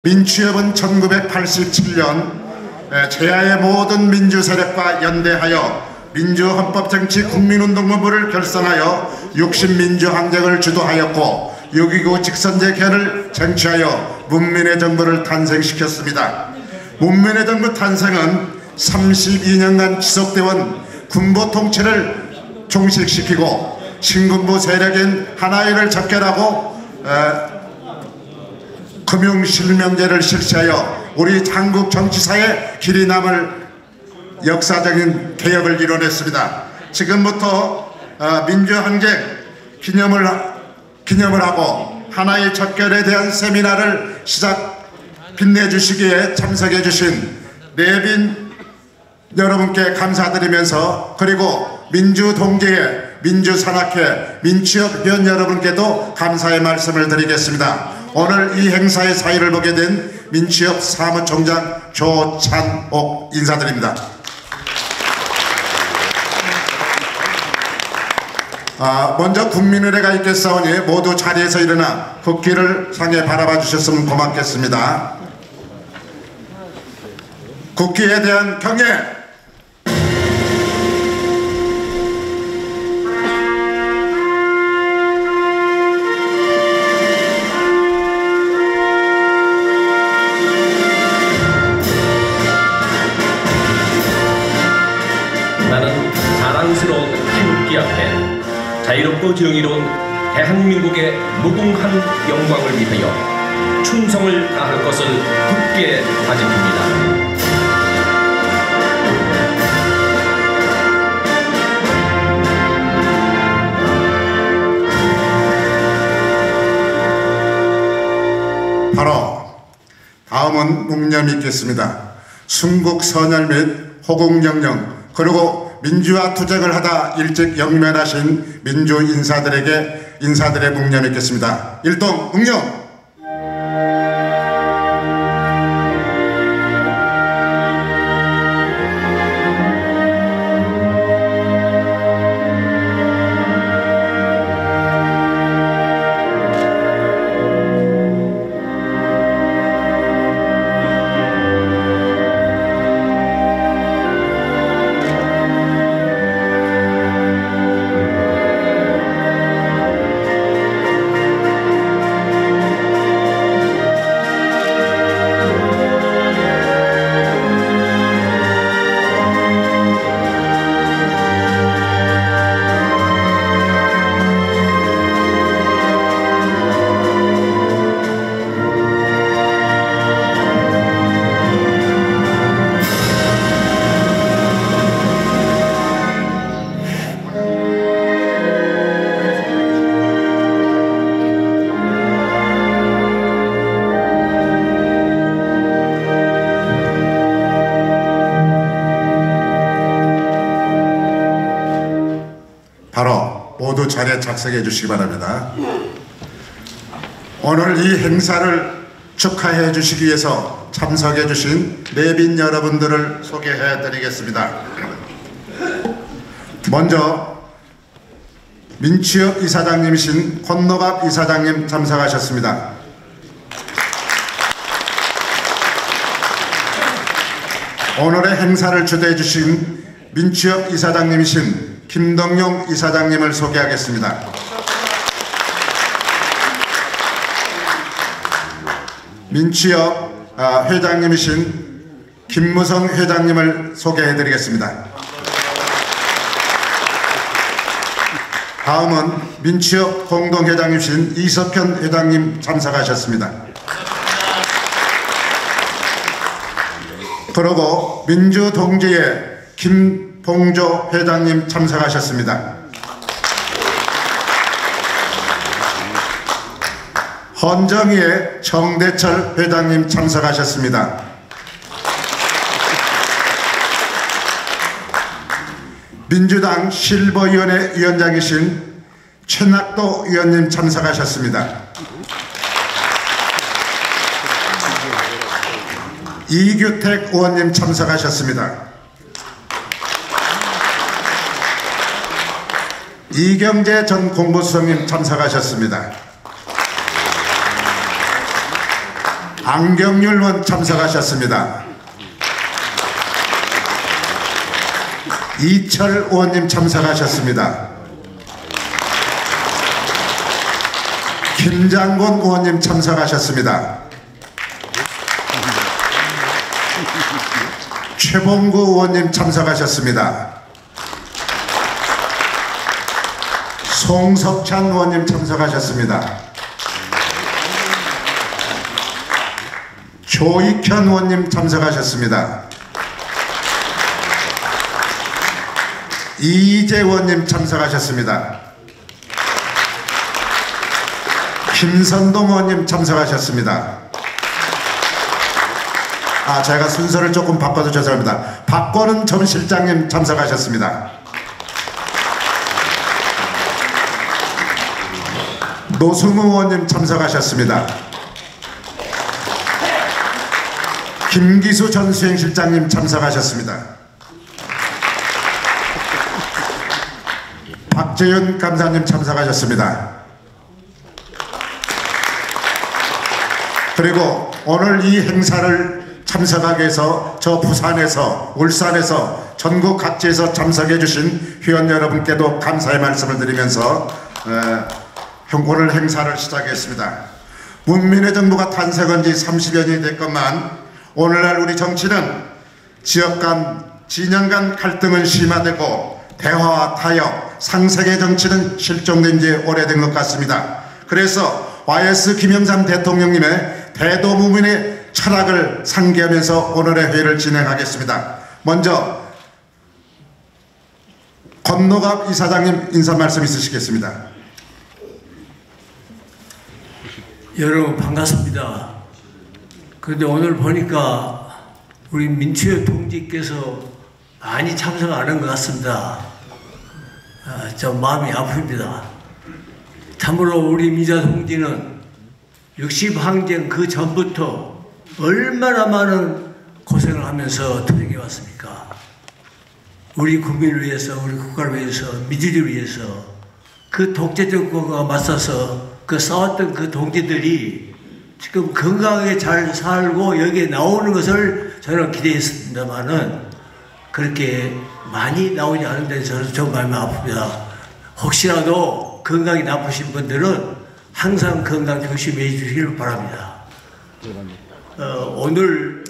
민취협은 1987년 제야의 모든 민주 세력과 연대하여 민주헌법정치 국민운동본부를 결성하여 60민주항쟁을 주도하였고 6.29 직선제 개헌을 쟁취하여 문민의 정부를 탄생시켰습니다. 문민의 정부 탄생은 32년간 지속되온 군부 통치를 종식시키고 신군부 세력인 하나회를 접결하고 금융실명제를 실시하여 우리 한국 정치사에 길이 남을 역사적인 개혁을 이뤄냈습니다. 지금부터 민주항쟁 기념을 하고 하나의 접결에 대한 세미나를 빛내주시기에 참석해 주신 내빈 여러분께 감사드리면서 그리고 민주동지회, 민주산악회, 민취협 회원 여러분께도 감사의 말씀을 드리겠습니다. 오늘 이 행사의 사회를 보게 된 민취협 사무총장 조찬옥 인사드립니다. 먼저 국민의례가 있겠사오니 모두 자리에서 일어나 국기를 향해 바라봐 주셨으면 고맙겠습니다. 국기에 대한 경애. 나는 자랑스러운 태극기 앞에 자유롭고 정의로운 대한민국의 무궁한 영광을 위하여 충성을 다할 것을 굳게 다짐합니다. 바로 다음은 묵념이 있겠습니다. 순국 선열 및 호국영령 그리고 민주화 투쟁을 하다 일찍 영면하신 민주 인사들의 묵념이 있겠습니다. 일동 묵념. 바로 모두 자리에 착석해 주시기 바랍니다. 오늘 이 행사를 축하해 주시기 위해서 참석해 주신 내빈 여러분들을 소개해 드리겠습니다. 먼저 민취협 이사장님이신 권노갑 이사장님 참석하셨습니다. 오늘의 행사를 주도해 주신 민취협 이사장님이신 김동용 이사장님을 소개하겠습니다. 민취협 회장님이신 김무성 회장님을 소개해드리겠습니다. 다음은 민취협 공동회장이신 이석현 회장님 참석하셨습니다. 그리고 민주동지회 김봉조 회장님 참석하셨습니다. 헌정위의 정대철 회장님 참석하셨습니다. 민주당 실버위원회 위원장이신 최낙도 의원님 참석하셨습니다. 이규택 의원님 참석하셨습니다. 이경재 전 공보수석님 참석하셨습니다. 안경률 의원 참석하셨습니다. 이철 의원님 참석하셨습니다. 김장곤 의원님 참석하셨습니다. 최봉구 의원님 참석하셨습니다. 송석찬 의원님 참석하셨습니다. 조익현 의원님 참석하셨습니다. 이재 의원님 참석하셨습니다. 김선동 의원님 참석하셨습니다. 제가 순서를 조금 바꿔서 죄송합니다. 박건은 전 실장님 참석하셨습니다. 노승우 의원님 참석하셨습니다. 김기수 전 수행실장님 참석하셨습니다. 박재윤 감사님 참석하셨습니다. 그리고 오늘 이 행사를 참석하기 위해서 저 부산에서 울산에서 전국 각지에서 참석해 주신 회원 여러분께도 감사의 말씀을 드리면서 오늘 행사를 시작했습니다. 문민의 정부가 탄생한 지 30여 년이 됐건만 오늘날 우리 정치는 지역 간 진영 간 갈등은 심화되고 대화와 타협, 상생의 정치는 실종된 지 오래된 것 같습니다. 그래서 YS 김영삼 대통령님의 대도무민의 철학을 상기하면서 오늘의 회의를 진행하겠습니다. 먼저 권노갑 이사장님 인사 말씀 있으시겠습니다. 여러분 반갑습니다. 그런데 오늘 보니까 우리 민추회 동지께서 많이 참석 안 한 것 같습니다. 좀 마음이 아픕니다. 참으로 우리 민자 동지는 60항쟁 그 전부터 얼마나 많은 고생을 하면서 투쟁해 왔습니까? 우리 국민을 위해서, 우리 국가를 위해서, 민주주의를 위해서 그 독재 정권과 맞서서 그 싸웠던 그 동지들이 지금 건강하게 잘 살고 여기에 나오는 것을 저는 기대했습니다만은 그렇게 많이 나오지 않은 데서 좀 마음이 아픕니다. 혹시라도 건강이 나쁘신 분들은 항상 건강 조심해 주시길 바랍니다. 오늘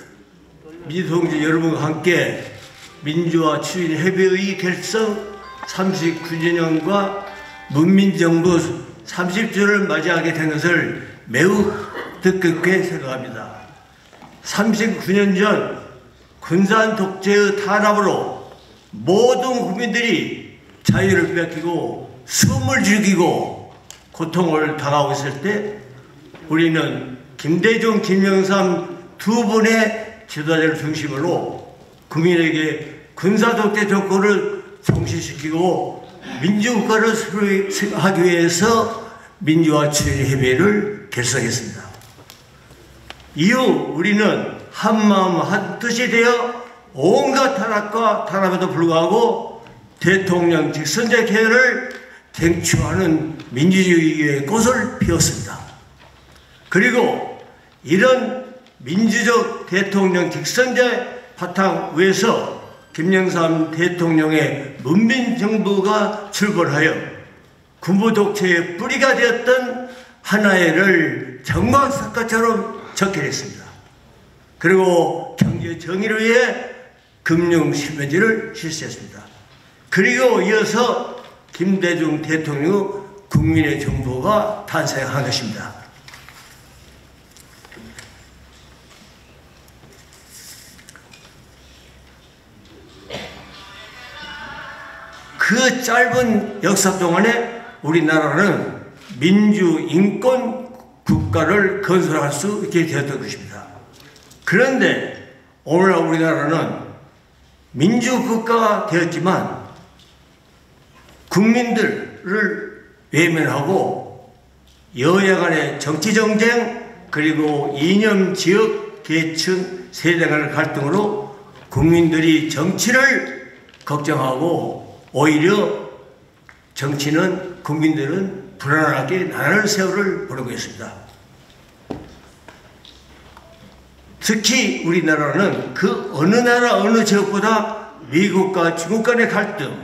민주동지 여러분과 함께 민주화 추진 협의회 결성 39주년과 문민정부 30주년을 맞이하게 된 것을 매우 뜻깊게 생각합니다. 39년 전 군산 독재의 탄압으로 모든 국민들이 자유를 빼앗기고 숨을 죽이고 고통을 당하고 있을 때 우리는 김대중, 김영삼 두 분의 지도자를 중심으로 국민에게 군사독재 정권을 종식시키고 민주국가를 수립하기 위해서 민주화 추진 협의회를 결성했습니다. 이후 우리는 한마음 한뜻이 되어 온갖 탄압과 탄압에도 불구하고 대통령 직선제 개헌을 쟁취하는 민주주의의 꽃을 피웠습니다. 그리고 이런 민주적 대통령 직선제 바탕 위에서 김영삼 대통령의 문민정부가 출범하여 군부 독재의 뿌리가 되었던 하나의를 정막사건처럼 적결했습니다. 그리고 경제 정의를 위해 금융 실명제를 실시했습니다. 그리고 이어서 김대중 대통령의 국민의 정부가 탄생한 것입니다. 그 짧은 역사 동안에 우리나라는 민주 인권 국가를 건설할 수 있게 되었던 것입니다. 그런데 오늘날 우리나라는 민주국가가 되었지만 국민들을 외면하고 여야 간의 정치정쟁 그리고 이념, 지역, 계층, 세대 간의 갈등으로 국민들이 정치를 걱정하고 오히려 정치는 국민들은 불안하게 나라를 세월을 보내고 있습니다. 특히 우리나라는 그 어느 나라 어느 지역보다 미국과 중국 간의 갈등,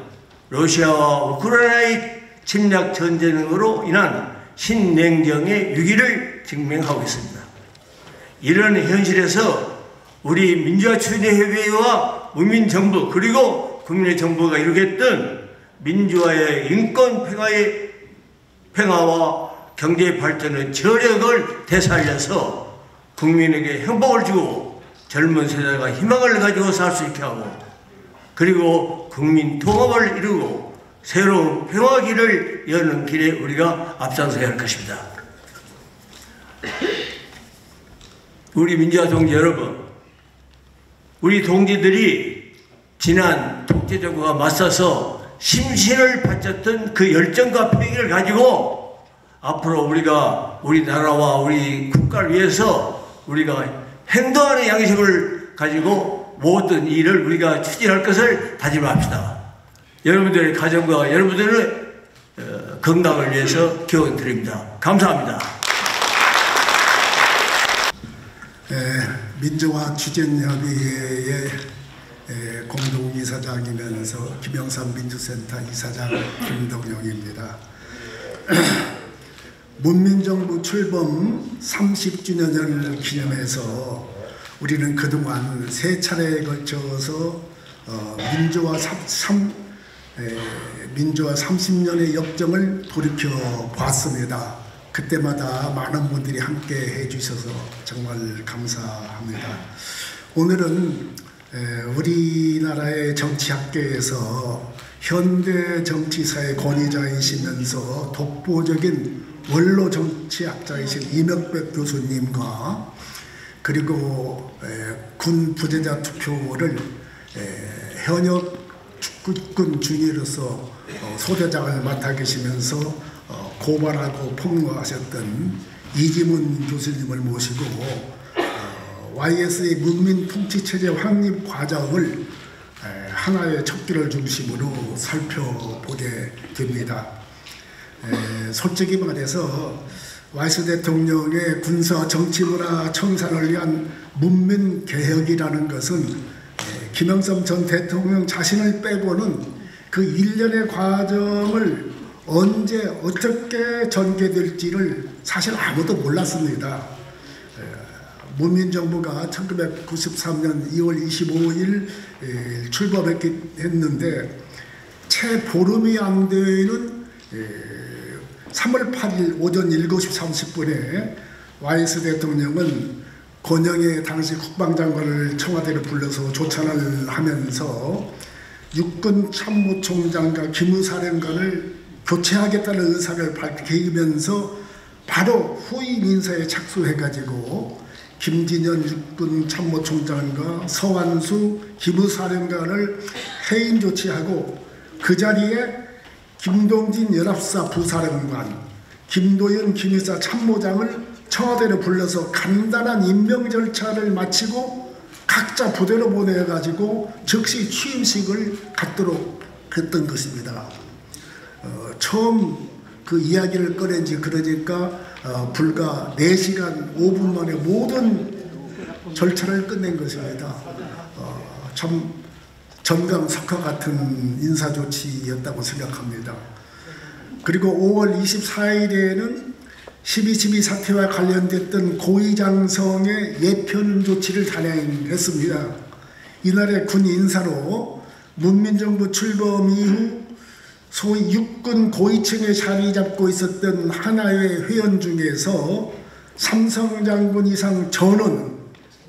러시아와 우크라이나의 침략 전쟁으로 인한 신냉정의 위기를 직면하고 있습니다. 이런 현실에서 우리 민주화 추진회의와 국민정부 그리고 국민의 정부가 이루겠던 민주화의 인권 평화와 경제 발전의 저력을 되살려서 국민에게 행복을 주고 젊은 세대가 희망을 가지고 살 수 있게 하고 그리고 국민 통합을 이루고 새로운 평화길을 여는 길에 우리가 앞장서야 할 것입니다. 우리 민주화 동지 여러분, 우리 동지들이 지난 독재정부가 맞서서 심신을 바쳤던 그 열정과 패기를 가지고 앞으로 우리가 우리나라와 우리 국가를 위해서 우리가 행동하는 양심을 가지고 모든 일을 우리가 추진할 것을 다짐합시다. 여러분들의 가정과 여러분들의 건강을 위해서 기원 드립니다. 감사합니다. 민주화 추진협의회의 공동이사장이면서 김영삼 민주센터 이사장 김동영입니다. 문민정부 출범 30주년을 기념해서 우리는 그동안 세 차례에 걸쳐서 민주화 30년의 역정을 돌이켜 봤습니다. 그때마다 많은 분들이 함께 해주셔서 정말 감사합니다. 오늘은 우리나라의 정치학계에서 현대 정치사의 권위자이시면서 독보적인 원로 정치학자이신 이명백 교수님과 그리고 군 부재자 투표를 현역 축구군 중위로서 소대장을 맡아 계시면서 고발하고 폭로하셨던 이지문 교수님을 모시고 YS의 문민 통치체제 확립 과정을 하나의 척기를 중심으로 살펴보게 됩니다. 솔직히 말해서 YS 대통령의 군사 정치문화 청산을 위한 문민개혁이라는 것은 김영삼 전 대통령 자신을 빼고는 그 일련의 과정을 언제 어떻게 전개될지를 사실 아무도 몰랐습니다. 문민정부가 1993년 2월 25일 출범했는데 채 보름이 안 되는 3월 8일 오전 7시 30분에 YS 대통령은 권영의 당시 국방장관을 청와대로 불러서 조찬을 하면서 육군 참모총장과 기무사령관을 교체하겠다는 의사를 밝히면서 바로 후임 인사에 착수해가지고 김진현 육군 참모총장과 서완수 기무사령관을 해임 조치하고 그 자리에 김동진 연합사 부사령관, 김도윤 기무사 참모장을 청와대로 불러서 간단한 임명 절차를 마치고 각자 부대로 보내가지고 즉시 취임식을 갖도록 했던 것입니다. 처음 그 이야기를 꺼낸지 그러니까 불과 4시간 5분 만에 모든 절차를 끝낸 것입니다. 참 전강석화 같은 인사조치였다고 생각합니다. 그리고 5월 24일에는 12.12 사태와 관련됐던 고위장성의 예편 조치를 단행했습니다. 이날의 군 인사로 문민정부 출범 이후 소위 육군 고위층에 자리 잡고 있었던 하나의 회원 중에서 삼성장군 이상 전원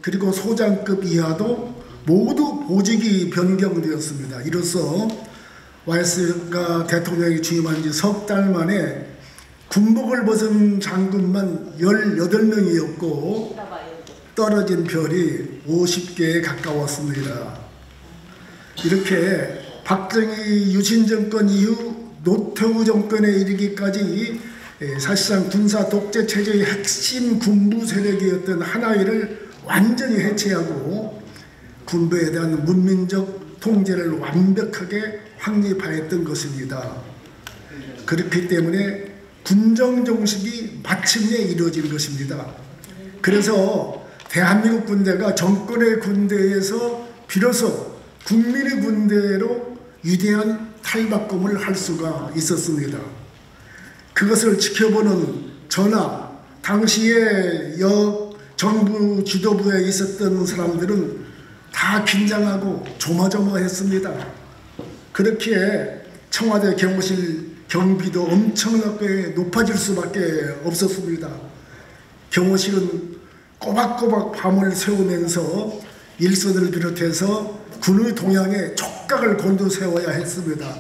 그리고 소장급 이하도 모두 보직이 변경되었습니다. 이로써 YS가 대통령이 취임한 지 석 달 만에 군복을 벗은 장군만 18명이었고 떨어진 별이 50개에 가까웠습니다. 이렇게 박정희 유신 정권 이후 노태우 정권에 이르기까지 사실상 군사 독재 체제의 핵심 군부 세력이었던 하나회를 완전히 해체하고 군부에 대한 문민적 통제를 완벽하게 확립하였던 것입니다. 그렇기 때문에 군정 종식이 마침내 이루어진 것입니다. 그래서 대한민국 군대가 정권의 군대에서 비로소 국민의 군대로 위대한 탈바꿈을 할 수가 있었습니다. 그것을 지켜보는 저나 당시에 정부 지도부에 있었던 사람들은 다 긴장하고 조마조마했습니다. 그렇기에 청와대 경호실 경비도 엄청나게 높아질 수밖에 없었습니다. 경호실은 꼬박꼬박 밤을 새우면서 일선을 비롯해서 군의 동향에 촉각을 곤두세워야 했습니다.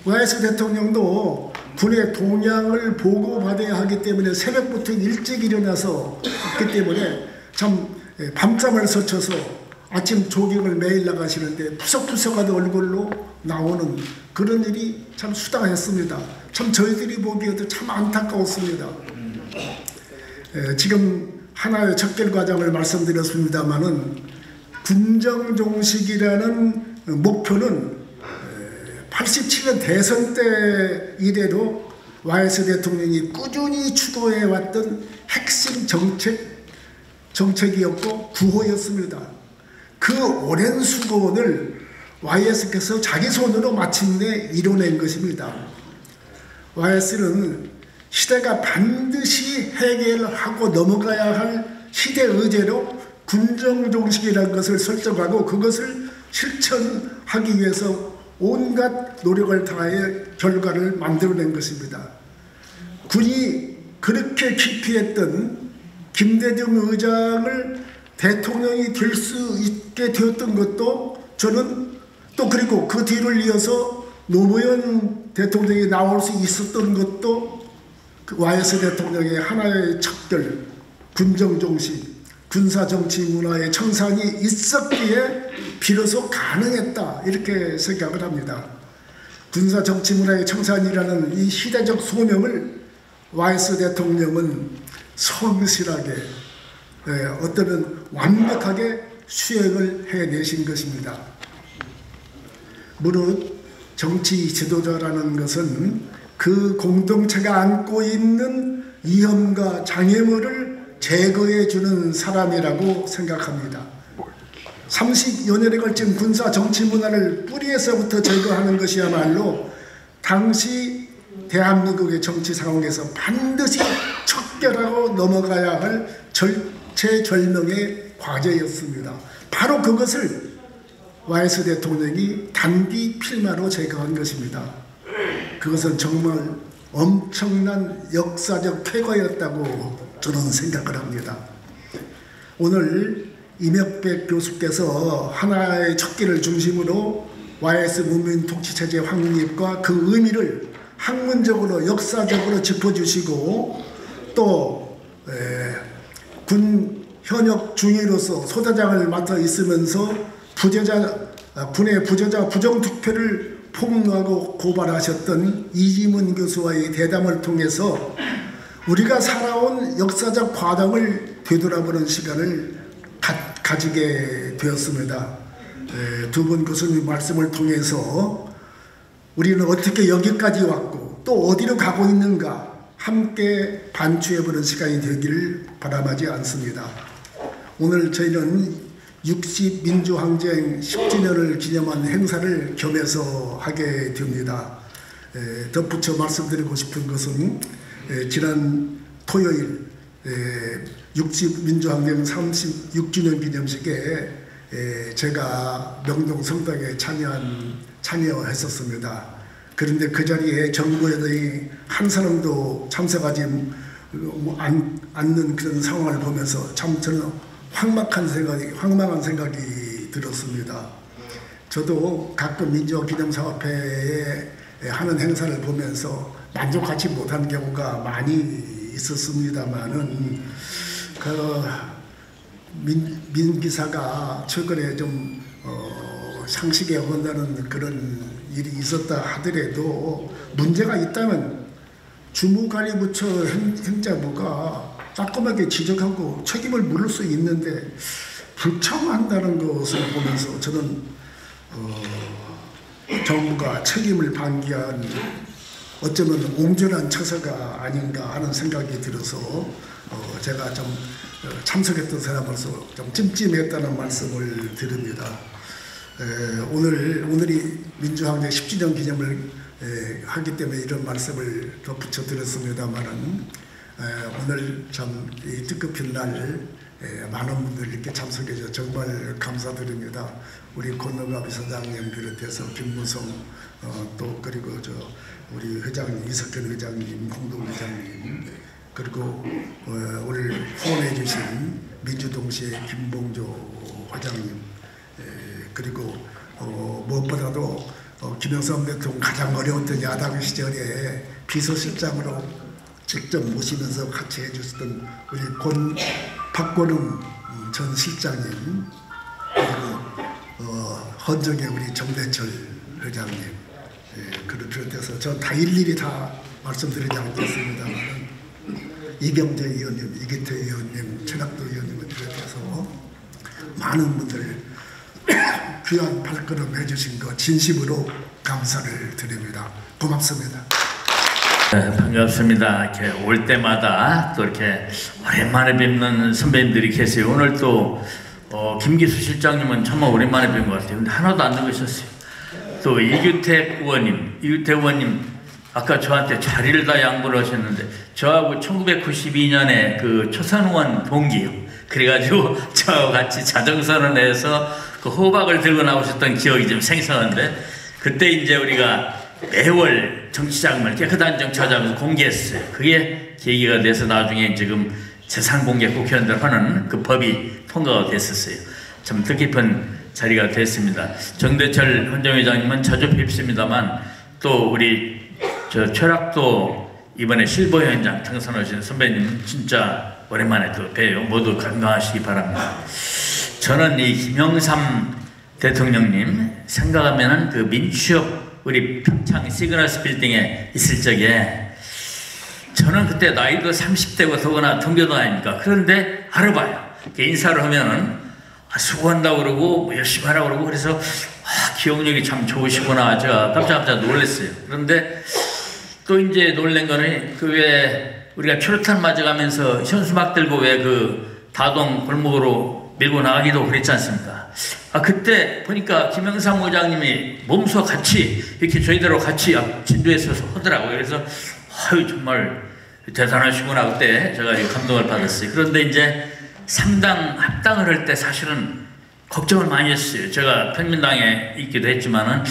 YS 대통령도 군의 동향을 보고받아야 하기 때문에 새벽부터 일찍 일어나서 했기 때문에 참 밤잠을 설쳐서 아침 조깅을 매일 나가시는데 푸석푸석한 얼굴로 나오는 그런 일이 참 수당했습니다. 참 저희들이 보기에도 참 안타까웠습니다. 지금 하나의 척결 과정을 말씀드렸습니다마는 군정종식이라는 목표는 87년 대선 때 이래로 YS 대통령이 꾸준히 추구해왔던 핵심 정책이었고 구호였습니다. 그 오랜 수고를 YS께서 자기 손으로 마침내 이뤄낸 것입니다. YS는 시대가 반드시 해결하고 넘어가야 할 시대 의제로 군정종식이라는 것을 설정하고 그것을 실천하기 위해서 온갖 노력을 다해 결과를 만들어낸 것입니다. 군이 그렇게 기피했던 김대중 의장을 대통령이 될 수 있게 되었던 것도 저는 또 그리고 그 뒤를 이어서 노무현 대통령이 나올 수 있었던 것도 YS 대통령의 하나의 척결, 군정종식, 군사정치 문화의 청산이 있었기에 비로소 가능했다 이렇게 생각을 합니다. 군사정치 문화의 청산이라는 이 시대적 소명을 YS 대통령은 성실하게 어떤 완벽하게 수행을 해내신 것입니다. 무릇 정치 지도자라는 것은 그 공동체가 안고 있는 위험과 장애물을 제거해 주는 사람이라고 생각합니다. 30여 년에 걸친 군사 정치 문화를 뿌리에서부터 제거하는 것이야말로 당시 대한민국의 정치 상황에서 반드시 척결하고 넘어가야 할 절체절명의 과제였습니다. 바로 그것을 YS 대통령이 단기 필마로 제거한 것입니다. 그것은 정말 엄청난 역사적 쾌거였다고 저는 생각을 합니다. 오늘 이명백 교수께서 하나의 척기를 중심으로 YS 문민 통치체제 확립과 그 의미를 학문적으로 역사적으로 짚어주시고 또 군 현역 중위로서 소대장을 맡아 있으면서 군의 부저자 부정투표를 폭로하고 고발하셨던 이지문 교수와의 대담을 통해서 우리가 살아온 역사적 과정을 되돌아보는 시간을 가지게 되었습니다. 두 분 교수님 말씀을 통해서 우리는 어떻게 여기까지 왔고 또 어디로 가고 있는가 함께 반추해보는 시간이 되기를 바람하지 않습니다. 오늘 저희는 60 민주항쟁 10주년을 기념한 행사를 겸해서 하게 됩니다. 덧붙여 말씀드리고 싶은 것은 지난 토요일 60 민주항쟁 36주년 기념식에 제가 명동 성당에 참여했었습니다. 그런데 그 자리에 정부의 한 사람도 참석하지 않는 그런 상황을 보면서 참 저는 황망한 생각이 들었습니다. 저도 가끔 민주기념사업회에 하는 행사를 보면서 만족하지 못한 경우가 많이 있었습니다만은 민기사가 최근에 좀 상식에 어긋나는 그런 일이 있었다 하더라도 문제가 있다면 주무관리부처 행자부가 따끔하게 지적하고 책임을 물을 수 있는데 불참한다는 것을 보면서 저는 정부가 책임을 방기한 어쩌면 옹졸한 처사가 아닌가 하는 생각이 들어서 제가 좀 참석했던 사람으로서 좀 찜찜했다는 말씀을 드립니다. 오늘이 민주항쟁 10주년 기념을 하기 때문에 이런 말씀을 덧붙여 드렸습니다만은 오늘 참 이 뜻깊은 날 많은 분들 이렇게 참석해 주셔서 정말 감사드립니다. 우리 권노갑 이사장님 비롯해서 김무성 또 그리고 우리 회장님 이석현 회장님, 홍동 회장님 그리고 오늘 후원해 주신 민주동시의 김봉조 회장님 그리고 무엇보다도 김영삼 대통령 가장 어려웠던 야당 시절에 비서실장으로 직접 모시면서 같이 해주셨던 우리 박권웅 전 실장님 그리고 헌정의 우리 정대철 회장님 그를 비롯해서 전 다 일일이 다 말씀드리지 않겠습니다만 이경재 의원님, 이기태 의원님, 최낙도 의원님을 비롯해서 많은 분들 귀한 발걸음 해주신 거 진심으로 감사를 드립니다. 고맙습니다. 네, 반갑습니다. 이렇게 올 때마다 또 이렇게 오랜만에 뵙는 선배님들이 계세요. 오늘 또 김기수 실장님은 정말 오랜만에 뵌 것 같아요. 근데 하나도 안 들으셨어요. 또 이규택 의원님 아까 저한테 자리를 다 양보를 하셨는데 저하고 1992년에 그 초선 의원 동기요. 그래가지고 저하고 같이 자정선언에서 그 호박을 들고 나오셨던 기억이 좀 생생한데 그때 이제 우리가 매월 정치자금을 깨끗한 정치자금을 공개했어요. 그게 계기가 돼서 나중에 지금 재산공개 국회의원들 하는 그 법이 통과가 됐었어요. 참 뜻깊은 자리가 됐습니다. 정대철 헌정회장님은 자주 뵙습니다만 또 우리 최락도 이번에 실버위원장 당선하신 선배님 진짜 오랜만에 또 뵈요. 모두 건강하시기 바랍니다. 저는 이 김영삼 대통령님 생각하면은 그 민취업 우리 평창 시그널스 빌딩에 있을 적에 저는 그때 나이도 30대고 더구나 동교도 아닙니까? 그런데 알아봐요. 인사를 하면은 수고한다고 그러고 뭐 열심히 하라고 그러고 그래서 기억력이 참 좋으시구나 제가 깜짝 놀랐어요. 그런데 또 이제 놀란 거는 그 왜 우리가 최루탄 맞아가면서 현수막 들고 왜 그 다동 골목으로 밀고 나가기도 그랬지 않습니까? 그때 보니까 김영삼 의장님이 몸소 같이 이렇게 저희들하고 같이 진도에 서서 하더라고요. 그래서 정말 대단하시구나 그때 제가 감동을 받았어요. 그런데 이제 3당 합당을 할 때 사실은 걱정을 많이 했어요. 제가 평민당에 있기도 했지만은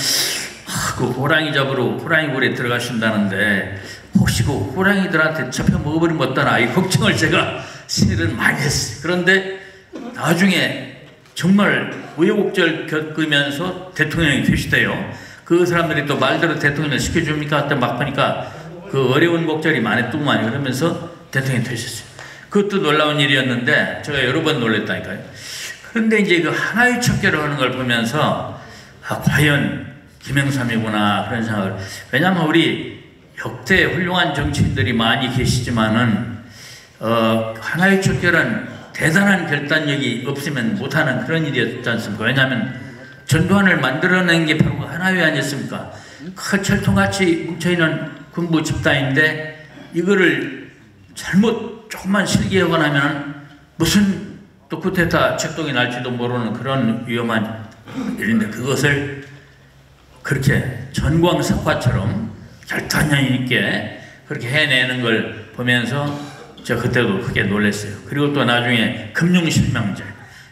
그 호랑이 잡으러 호랑이굴에 들어가신다는데 혹시 그 호랑이들한테 잡혀 먹어버리면 어떠나 이 걱정을 제가 실은 많이 했어요. 그런데 나중에 정말 우여곡절 겪으면서 대통령이 되시대요. 그 사람들이 또 말대로 대통령을 시켜줍니까? 그때 막 보니까 그 어려운 곡절이 많았더만 그러면서 대통령이 되셨어요. 그것도 놀라운 일이었는데 제가 여러 번 놀랬다니까요. 그런데 이제 그 하나의 척결을 하는 걸 보면서 과연 김영삼이구나 그런 생각을. 왜냐하면 우리 역대 훌륭한 정치인들이 많이 계시지만은 하나의 척결은 대단한 결단력이 없으면 못하는 그런 일이었지 않습니까? 왜냐하면 전두환을 만들어낸 게 바로 하나회 아니었습니까? 큰 철통같이 뭉쳐있는 군부 집단인데 이거를 잘못 조금만 실기하거나 하면 무슨 또 쿠데타 책동이 날지도 모르는 그런 위험한 일인데 그것을 그렇게 전광석화처럼 결단력 있게 그렇게 해내는 걸 보면서 제가 그때도 크게 놀랐어요. 그리고 또 나중에 금융실명제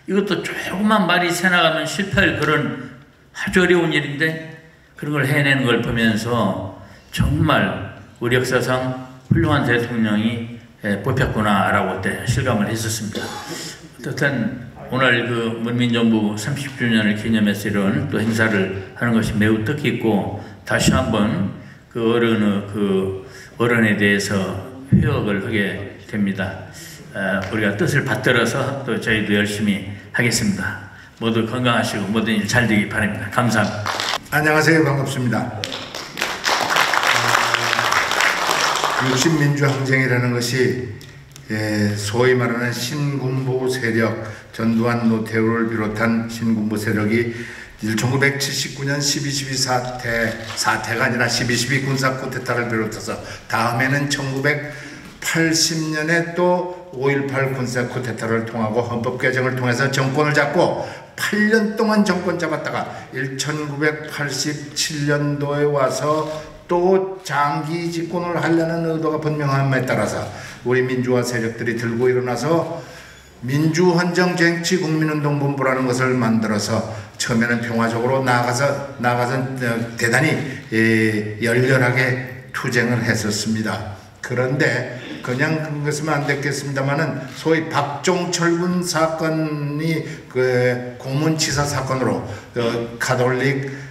이것도 조금만 말이 새나가면 실패할 그런 아주 어려운 일인데 그런 걸 해내는 걸 보면서 정말 우리 역사상 훌륭한 대통령이 뽑혔구나라고 그때 실감을 했었습니다. 어쨌든 오늘 그 문민정부 30주년을 기념해서 이런 또 행사를 하는 것이 매우 뜻깊고 다시 한번 그 어른에 대해서 회역을 하게 됩니다. 우리가 뜻을 받들어서 또 저희도 열심히 하겠습니다. 모두 건강하시고 모든 일 잘 되기 바랍니다. 감사합니다. 안녕하세요. 반갑습니다. 60민주항쟁이라는 것이 소위 말하는 신군부 세력, 전두환 노태우를 비롯한 신군부 세력이 1979년 12.12 사태가 아니라 12.12 군사 쿠데타를 비롯해서 다음에는 1980년에 또 5.18 군사 쿠데타를 통하고 헌법 개정을 통해서 정권을 잡고 8년 동안 정권 잡았다가 1987년도에 와서 또 장기 집권을 하려는 의도가 분명함에 따라서 우리 민주화 세력들이 들고 일어나서 민주헌정정치국민운동본부라는 것을 만들어서 처음에는 평화적으로 나아가서 대단히 열렬하게 투쟁을 했었습니다. 그런데 그냥 그것은 안 됐겠습니다만은 소위 박종철 군 사건이 그 고문치사 사건으로 가톨릭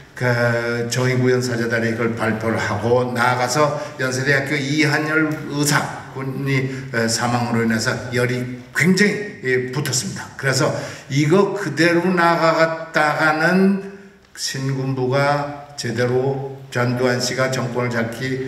정의구현 사제단이 그걸 발표를 하고 나아가서 연세대학교 이한열 의사군이 사망으로 인해서 열이 굉장히 붙었습니다. 그래서 이거 그대로 나아갔다가는 신군부가 제대로 전두환 씨가 정권을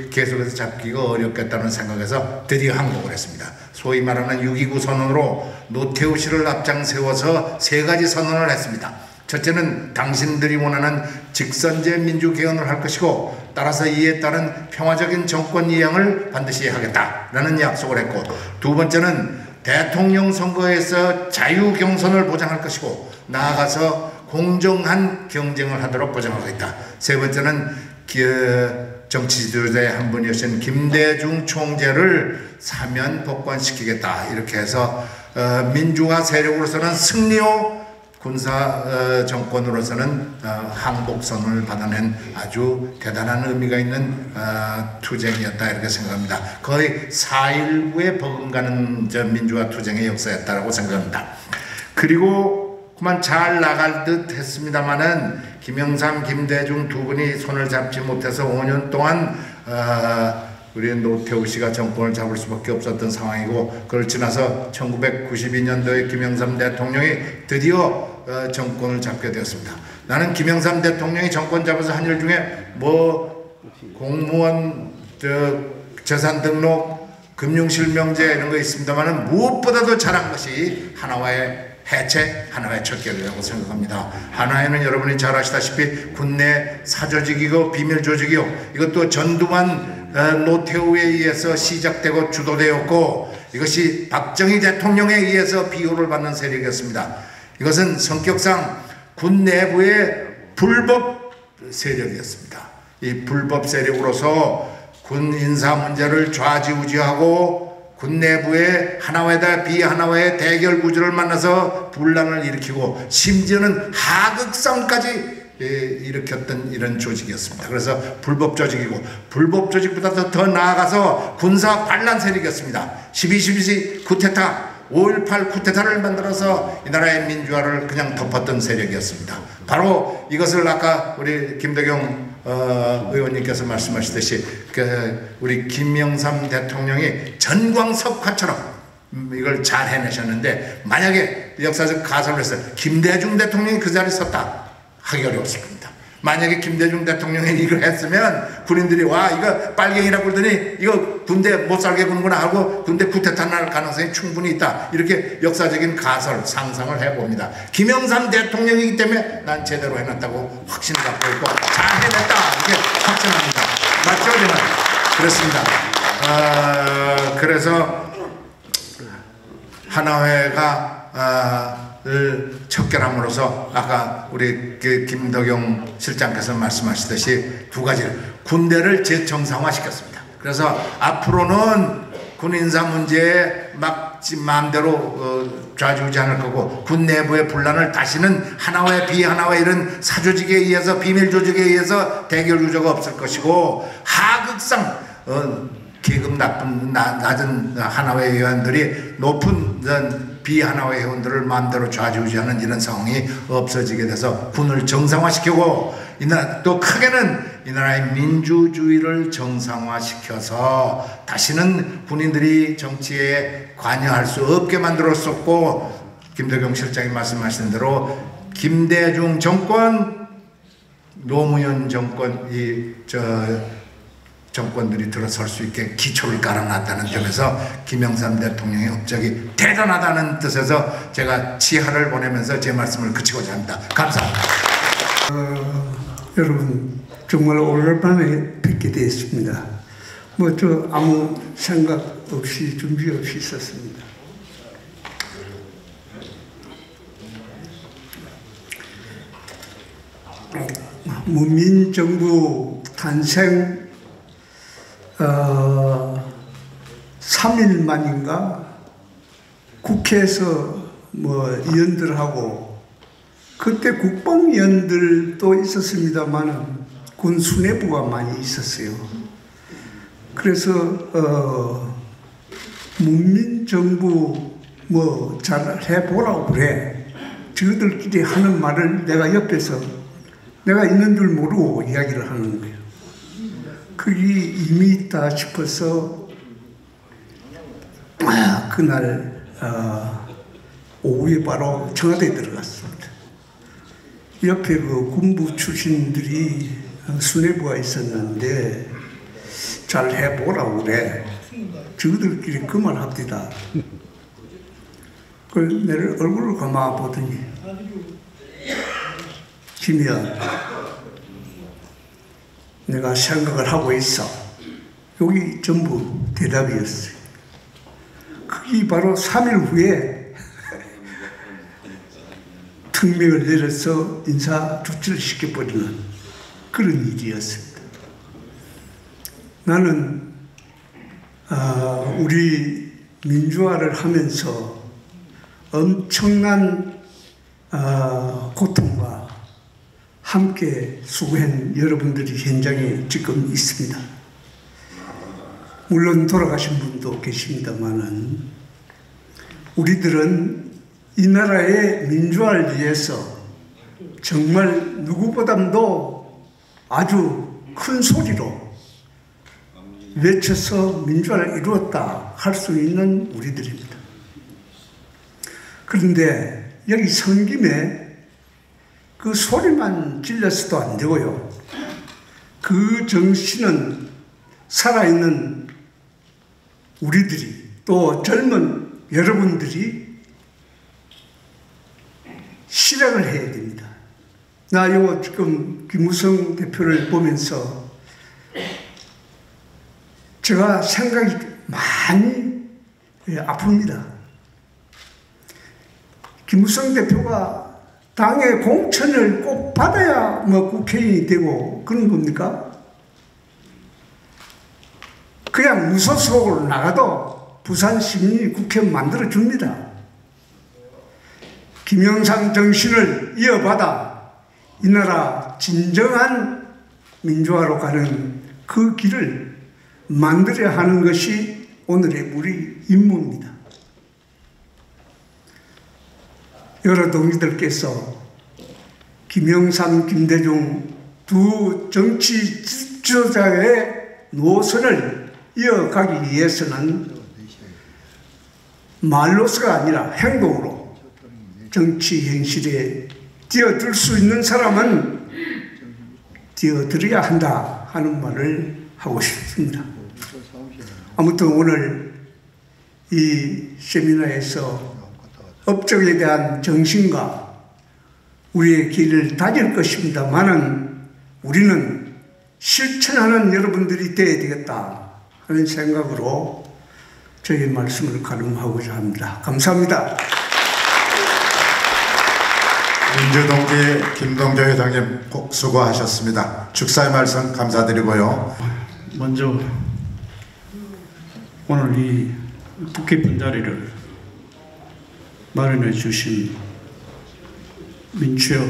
계속해서 잡기가 어렵겠다는 생각에서 드디어 항복을 했습니다. 소위 말하는 6.29 선언으로 노태우 씨를 앞장 세워서 3가지 선언을 했습니다. 첫째는 당신들이 원하는 직선제 민주개헌을 할 것이고 따라서 이에 따른 평화적인 정권 이양을 반드시 하겠다라는 약속을 했고, 두 번째는 대통령 선거에서 자유경선을 보장할 것이고 나아가서 공정한 경쟁을 하도록 보장하겠다. 세 번째는 정치 지도자의 한 분이신 김대중 총재를 사면 복권시키겠다. 이렇게 해서 민주화 세력으로서는 승리요, 군사 정권으로서는 항복선을 받아낸 아주 대단한 의미가 있는 투쟁이었다 이렇게 생각합니다. 거의 4.19에 버금가는 민주화 투쟁의 역사였다고 생각합니다. 그리고 그만 잘 나갈 듯 했습니다마는 김영삼, 김대중 두 분이 손을 잡지 못해서 5년 동안 우리 노태우 씨가 정권을 잡을 수밖에 없었던 상황이고, 그걸 지나서 1992년도에 김영삼 대통령이 드디어 정권을 잡게 되었습니다. 나는 김영삼 대통령이 정권 잡아서 한 일 중에 공무원 재산 등록, 금융실명제 이런 거 있습니다만은 무엇보다도 잘한 것이 한화의 해체, 한화의 척결이라고 생각합니다. 한화에는 여러분이 잘 아시다시피 군내 사조직이고 비밀 조직이요, 이것도 전두환 노태우에 의해서 시작되고 주도되었고, 이것이 박정희 대통령에 의해서 비호를 받는 세력이었습니다. 이것은 성격상 군 내부의 불법 세력이었습니다. 이 불법 세력으로서 군 인사 문제를 좌지우지하고 군 내부의 하나와의 비하나와의 대결 구조를 만나서 분란을 일으키고 심지어는 하극상까지 일으켰던 이런 조직이었습니다. 그래서 불법 조직이고, 불법 조직보다 더 나아가서 군사 반란 세력이었습니다. 12.12 쿠데타, 5.18 쿠데타를 만들어서 이 나라의 민주화를 그냥 덮었던 세력이었습니다. 바로 이것을 아까 우리 김덕영 의원님께서 말씀하시듯이 우리 김영삼 대통령이 전광석화처럼 이걸 잘 해내셨는데, 만약에 역사적 가설을 해서 김대중 대통령이 그 자리에 섰다 하기 어려웠을 겁니다. 만약에 김대중 대통령이 이걸 했으면 군인들이 와 이거 빨갱이라고 그러더니 이거 군대 못 살게 구는구나 하고 군대 쿠데타 날 가능성이 충분히 있다, 이렇게 역사적인 가설 상상을 해봅니다. 김영삼 대통령이기 때문에 난 제대로 해놨다고 확신을 갖고 있고 잘 해냈다 이렇게 확신합니다. 맞죠? 정말 그렇습니다. 그래서 한화회가 을 척결함으로써 아까 우리 김덕영 실장께서 말씀하시듯이 두 가지를, 군대를 재정상화시켰습니다. 그래서 앞으로는 군 인사 문제에 막 마음대로 좌지우지 않을 거고, 군 내부의 분란을 다시는 하나와 비하나와 이런 사조직에 의해서 비밀 조직에 의해서 대결 구조가 없을 것이고, 하극상 계급 낮은 하나회 의원들이 높은 비하나회 회원들을 마음대로 좌지우지하는 이런 상황이 없어지게 돼서 군을 정상화시키고, 또 크게는 이 나라의 민주주의를 정상화시켜서 다시는 군인들이 정치에 관여할 수 없게 만들었었고, 김덕영 실장이 말씀하신 대로 김대중 정권, 노무현 정권, 정권들이 들어설 수 있게 기초를 깔아놨다는 점에서 김영삼 대통령의 업적이 대단하다는 뜻에서 제가 치하를 보내면서 제 말씀을 그치고자 합니다. 감사합니다. 여러분 정말 오랜만에 뵙게 되었습니다. 아무 생각 없이 준비 없이 있었습니다. 문민정부 탄생 3일 만인가 국회에서 의원들하고 그때 국방위원들도 있었습니다만 군 수뇌부가 많이 있었어요. 그래서 문민정부 잘 해보라고 그래. 저들끼리 하는 말을 내가 옆에서 내가 있는 줄 모르고 이야기를 하는 거예요. 그게 의미 있다 싶어서 그날 오후에 바로 청와대에 들어갔습니다. 옆에 그 군부 출신들이 수뇌부가 있었는데 잘 해보라고 그래. 저들끼리 그만합디다. 그 내를 얼굴을 감아 보더니 김의원, 내가 생각을 하고 있어. 여기 전부 대답이었어요. 그게 바로 3일 후에 특명을 내려서 인사 조치를 시켜버리는 그런 일이었습니다. 나는 우리 민주화를 하면서 엄청난 고통과 함께 수고한 여러분들이 현장에 지금 있습니다. 물론 돌아가신 분도 계십니다만은 우리들은 이 나라의 민주화를 위해서 정말 누구보다도 아주 큰 소리로 외쳐서 민주화를 이루었다 할 수 있는 우리들입니다. 그런데 여기 선 김에 그 소리만 질려서도 안 되고요. 그 정신은 살아있는 우리들이 또 젊은 여러분들이 실행을 해야 됩니다. 나 요 지금 김무성 대표를 보면서 제가 생각이 많이 아픕니다. 김무성 대표가 당의 공천을 꼭 받아야 국회의원이 되고 그런 겁니까? 그냥 무소속으로 나가도 부산 시민이 국회의원 만들어줍니다. 김영삼 정신을 이어받아 이 나라 진정한 민주화로 가는 그 길을 만들어야 하는 것이 오늘의 우리 임무입니다. 여러 동지들께서 김영삼, 김대중 두 정치 지도자의 노선을 이어가기 위해서는 말로서가 아니라 행동으로 정치 현실에 뛰어들 수 있는 사람은 뛰어들어야 한다 하는 말을 하고 싶습니다. 아무튼 오늘 이 세미나에서 업적에 대한 정신과 우리의 길을 다질 것입니다만은 우리는 실천하는 여러분들이 되어야 되겠다 하는 생각으로 저희 말씀을 가름하고자 합니다. 감사합니다. 민주동지 김동조 회장님 꼭 수고하셨습니다. 축사의 말씀 감사드리고요. 먼저 오늘 이 뜻깊은 자리를 마련해 주신 민취업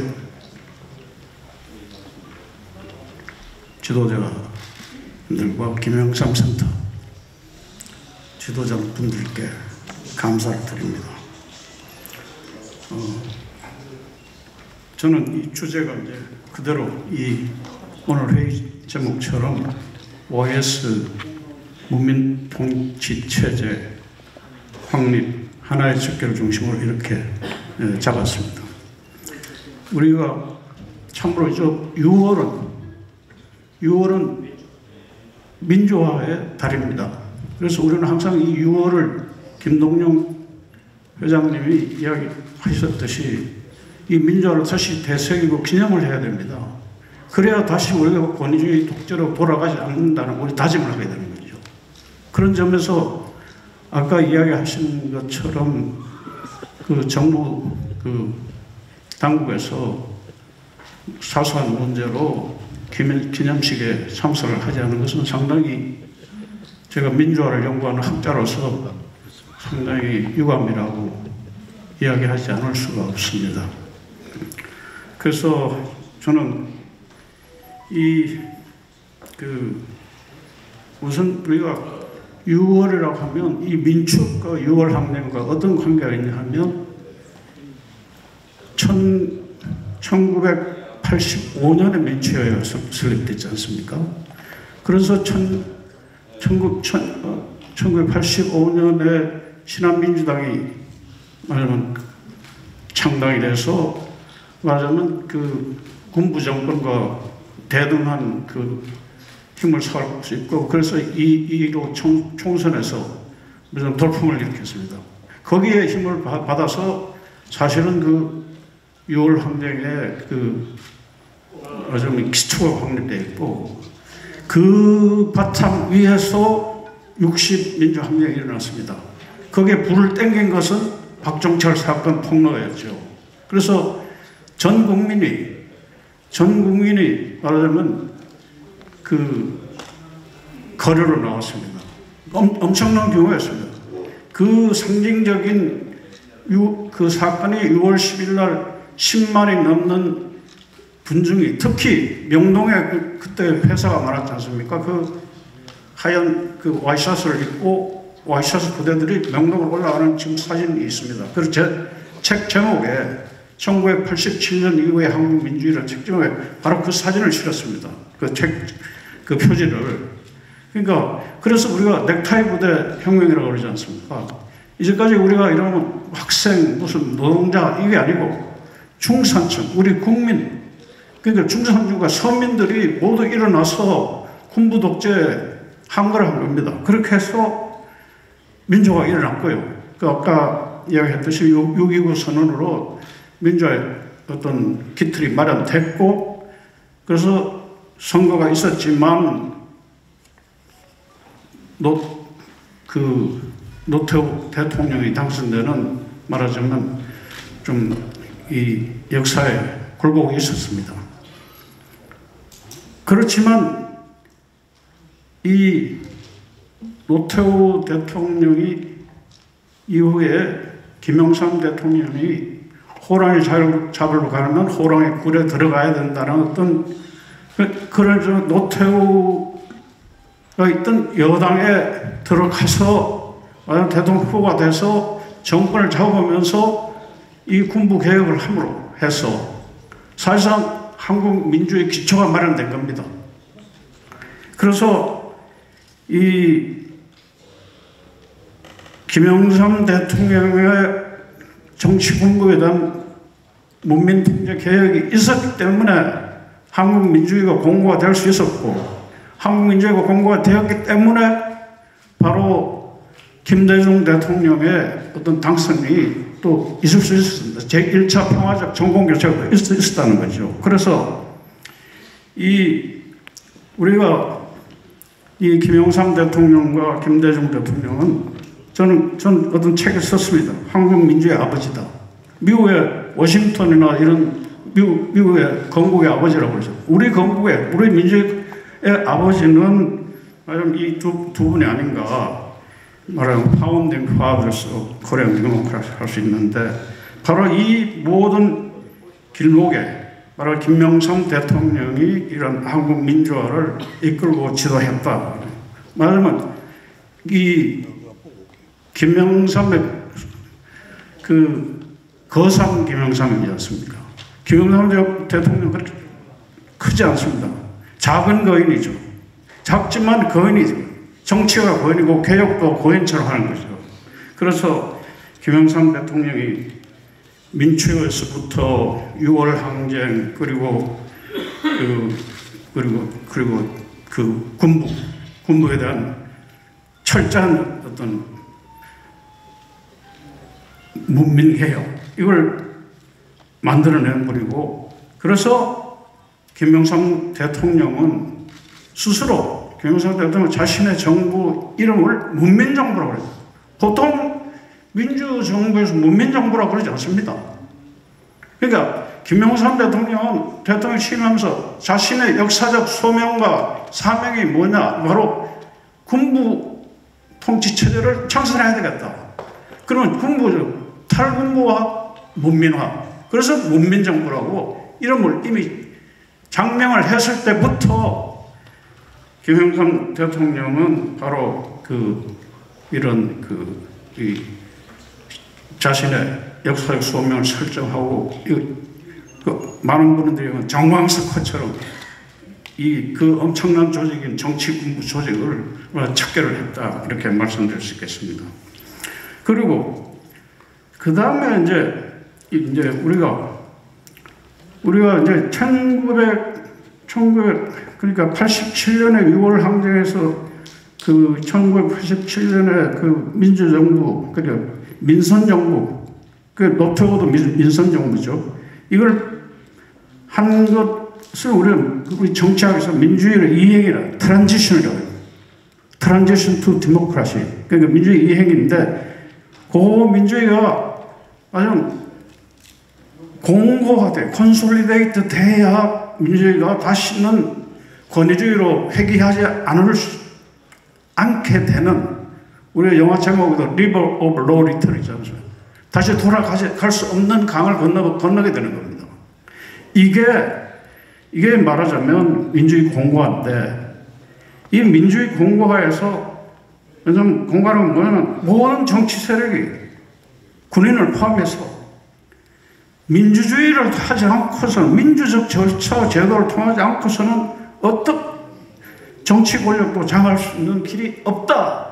지도자들과 김영삼 센터 지도자분들께 감사를 드립니다. 저는 이 주제가 이제 그대로 이 오늘 회의 제목처럼 OS 문민통치체제 확립 하나의 척결을 중심으로 이렇게 잡았습니다. 우리가 참으로 6월은 민주화의 달입니다. 그래서 우리는 항상 이 6월을 김동영 회장님이 이야기하셨듯이 이 민주화를 다시 되새기고 기념을 해야 됩니다. 그래야 다시 우리가 권위주의 독재로 돌아가지 않는다는 우리 다짐을 하게 되는 거죠. 그런 점에서 아까 이야기하신 것처럼 그 정부 그 당국에서 사소한 문제로 기념식에 참석을 하지 않은 것은 상당히 제가 민주화를 연구하는 학자로서 상당히 유감이라고 이야기하지 않을 수가 없습니다. 그래서 저는 우선 우리가 6월이라고 하면 이 민축과 6월 항쟁과 어떤 관계가 있냐 하면 1985년에 민주화가 설립됐지 않습니까? 그래서 1985년에 신한민주당이 말하자면 창당이 돼서 말하자면 그 군부 정권과 대등한 그 힘을 쌓을 수 있고, 그래서 이로 총선에서 무슨 돌풍을 일으켰습니다. 거기에 힘을 받아서 사실은 그 6월 항쟁의 그 말하자면 기초가 확립되어 있고, 그 바탕 위에서 60 민주항쟁이 일어났습니다. 거기에 불을 땡긴 것은 박종철 사건 폭로였죠. 그래서 전 국민이 말하자면 그 거리로 나왔습니다. 엄청난 규모였습니다. 그 상징적인 그 사건이 6월 10일 날 10만이 넘는 군중이, 특히 명동에 그때 회사가 많았지 않습니까? 그 하얀 그 와이셔츠를 입고 와이셔츠 부대들이 명동으로 올라가는 지금 사진이 있습니다. 그리고 제 책 제목에 1987년 이후의 한국 민주주의라는 책 제목에 바로 그 사진을 실었습니다. 그 표지를. 그러니까 그래서 우리가 넥타이 부대 혁명이라고 그러지 않습니까? 이제까지 우리가 이러면 학생, 무슨 노동자 이게 아니고 중산층, 우리 국민, 그러니까 중산층과 서민들이 모두 일어나서 군부 독재 항거를 한 겁니다. 그렇게 해서 민주화가 일어났고요. 그 아까 이야기했듯이 6.29 선언으로 민주화의 어떤 기틀이 마련됐고, 그래서 선거가 있었지만 노태우 대통령이 당선되는 말하자면 좀 이 역사에 굴곡이 있었습니다. 그렇지만 이 노태우 대통령이 이후에 김영삼 대통령이 호랑이 잡으러 가려면 호랑이 굴에 들어가야 된다는 어떤 그런 노태우가 있던 여당에 들어가서 대통령 후보가 돼서 정권을 잡으면서 이 군부 개혁을 함으로 해서 사실상 한국 민주의 기초가 마련된 겁니다. 그래서 이 김영삼 대통령의 정치 군부에 대한 문민 통제 개혁이 있었기 때문에 한국 민주주의가 공고가 될 수 있었고, 한국 민주주의가 공고가 되었기 때문에 바로 김대중 대통령의 어떤 당선이 또 있을 수 있었습니다. 제1차 평화적 정권교체가 있었다는 거죠. 그래서 우리가 이 김영삼 대통령과 김대중 대통령은 저는 어떤 책을 썼습니다. 한국 민주의 아버지다. 미국의 워싱턴이나 이런 미국의 건국의 아버지라고 그러죠. 우리 민주의 아버지는 이 두 분이 아닌가. 말하면 파운딩 파더스 코리안 데모크라시 할 수 있는데, 바로 이 모든 길목에 바로 김영삼 대통령이 이런 한국 민주화를 이끌고 지도했다. 말하면 이 김영삼의 그 거상 김영삼이지 않습니까? 김영삼 대통령 그렇게 크지 않습니다. 작은 거인이죠. 작지만 거인이죠. 정치가 거인이고 개혁도 거인처럼 하는 거죠. 그래서 김영삼 대통령이 민추에서부터 6월 항쟁 그리고 그 군부에 대한 철저한 어떤 문민개혁 이걸 만들어낸 분이고, 그래서 김영삼 대통령은 스스로 김영삼 대통령은 자신의 정부 이름을 문민정부라고 그래요. 보통 민주정부에서 문민정부라고 그러지 않습니다. 그러니까 김영삼 대통령은 대통령 취임하면서 자신의 역사적 소명과 사명이 뭐냐? 바로 군부 통치 체제를 창설해야 되겠다. 그러면 군부, 탈군부와 문민화. 그래서 문민정부라고 이름을 이미 장명을 했을 때부터 김영삼 대통령은 바로 이런 자신의 역사적 소명을 설정하고 많은 분들이 정광석화처럼 그 엄청난 조직인 정치군부 조직을 척결을 했다 이렇게 말씀드릴 수 있겠습니다. 그리고 그 다음에 이제 우리가 이제 1900 그러니까 87년에 6월 항쟁에서 1987년에 민주정부, 그러니까 민선정부, 노태우도 민선정부죠. 이걸 한 것을 우리 정치학에서 민주주의를 이행이라, 트란지션이라고 해요. 트란지션 투 디모크라시. 그러니까 민주주의 이행인데, 그 민주주의가 아주 공고화돼, 콘솔리데이트 돼야 민주주의가 다시는 권위주의로 회귀하지 않게 되는, 우리가 영화 제목에도 River of Law Return이잖아요. 다시 돌아갈 수 없는 강을 건너게 되는 겁니다. 이게 말하자면 민주주의 공고화인데, 이 민주주의 공고화에서, 공고화는 뭐냐면 모든 정치 세력이 군인을 포함해서 민주주의를 하지 않고서는, 민주적 절차 제도를 통하지 않고서는 어떤 정치 권력도 장할 수 있는 길이 없다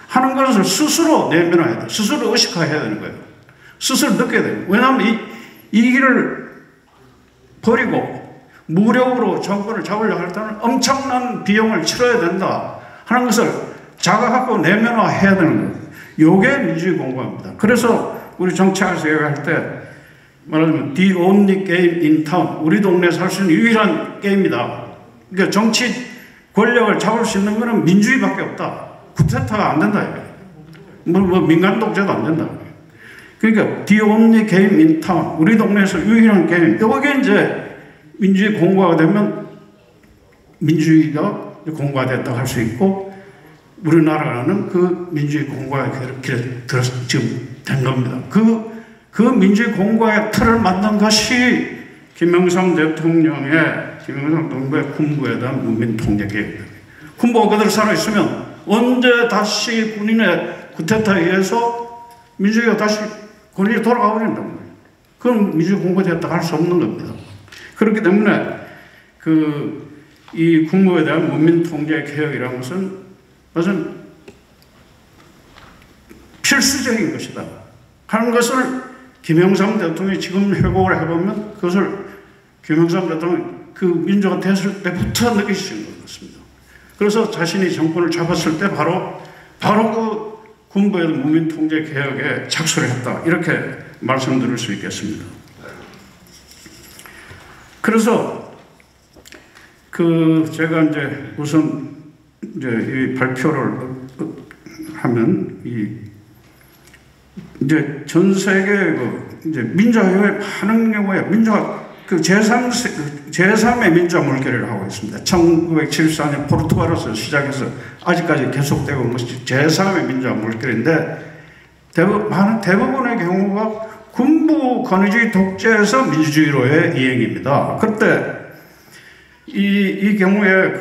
하는 것을 스스로 내면화해야 돼요. 스스로 의식화해야 되는 거예요. 스스로 느껴야 돼요. 왜냐하면 이 길을 버리고 무력으로 정권을 잡으려고 할 때는 엄청난 비용을 치러야 된다 하는 것을 자각하고 내면화해야 되는 거예요. 이게 민주주의 공고화입니다. 그래서 우리 정치학에서 얘기할 때 말하자면 the only game in town, 우리 동네에서 할 수 있는 유일한 게임이다. 그러니까 정치 권력을 잡을 수 있는 것은 민주주의밖에 없다. 쿠데타가 안 된다. 민간 독재도 안 된다. 그러니까 the only game in town, 우리 동네에서 유일한 게임. 이게 이제 민주주의 공고화가 되면 민주주의가 공고화됐다고 할 수 있고, 우리나라는 그 민주주의 공고화의 길에 지금 된 겁니다. 그 민주주의 공고화의 틀을 만든 것이 김영삼 정부의 군부에 대한 문민통제 계획입니다. 군부가 그대로 살아있으면 언제 다시 군인의 쿠데타에 의해서 민주주의가 다시 권력이 돌아가 버린다는 거예요. 그건 민주주의 공고됐다고 할 수 없는 겁니다. 그렇기 때문에 이 군부에 대한 문민통제 개혁이라는 것은 무슨 필수적인 것이다 하는 것을 김영삼 대통령이 지금 회고를 해보면 그것을 김영삼 대통령이 그 민주가 됐을 때부터 느끼신 것 같습니다. 그래서 자신이 정권을 잡았을 때 바로 그 군부의 문민통제 개혁에 착수를 했다. 이렇게 말씀드릴 수 있겠습니다. 그래서 제가 이제 우선 이 발표를 하면 이제 전 세계 이제 민주화에 많은 경우에 제3의 민주화 물결을 하고 있습니다. 1974년 포르투갈에서 시작해서 아직까지 계속되고 있는 것이 제3의 민주화 물결인데, 대부분의 경우가 군부 권위주의 독재에서 민주주의로의 이행입니다. 그때 이 경우에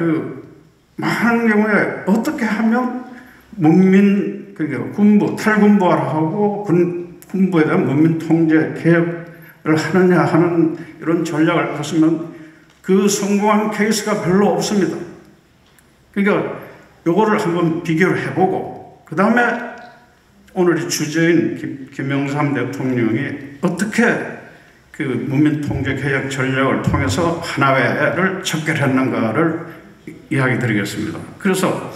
많은 경우에 어떻게 하면 그러니까 탈군부화를 하고 군부에 대한 문민 통제 개혁을 하느냐 하는 이런 전략을 봤으면 그 성공한 케이스가 별로 없습니다. 그러니까 요거를 한번 비교를 해보고, 그 다음에 오늘의 주제인 김영삼 대통령이 어떻게 문민 통제 개혁 전략을 통해서 하나회를 척결했는가를 이야기 드리겠습니다. 그래서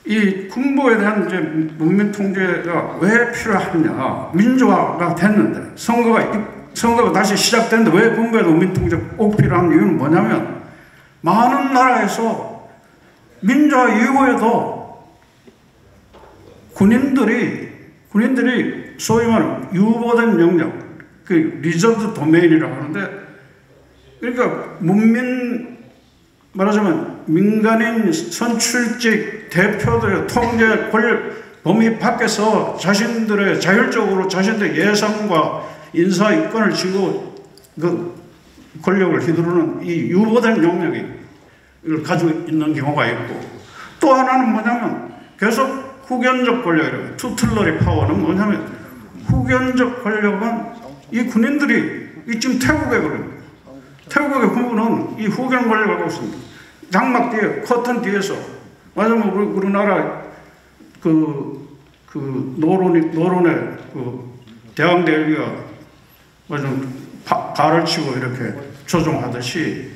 이 군부에 대한 이제 문민 통제가 왜 필요하냐? 민주화가 됐는데 선거가 다시 시작됐는데 왜 군부에 문민 통제 꼭 필요한 이유는 뭐냐면, 많은 나라에서 민주화 이후에도 군인들이 소위 말하는 유보된 영역, 그 리저브 도메인이라고 하는데, 그러니까 말하자면 민간인 선출직 대표들의 통제 권력 범위 밖에서 자신들의 자율적으로 자신들의 예산과 인사 이권을 쥐고 그 권력을 휘두르는 이 유보된 영역을 가지고 있는 경우가 있고, 또 하나는 뭐냐면 계속 후견적 권력이라고, 투틀러리 파워는 뭐냐면 후견적 권력은 이 군인들이 지금 태국에 그래요. 태국의 군부는 이 후견 권력을 하고 있습니다. 장막 뒤에, 커튼 뒤에서, 맞으면 우리나라 노론의 대항대위가 발을 치고 이렇게 조종하듯이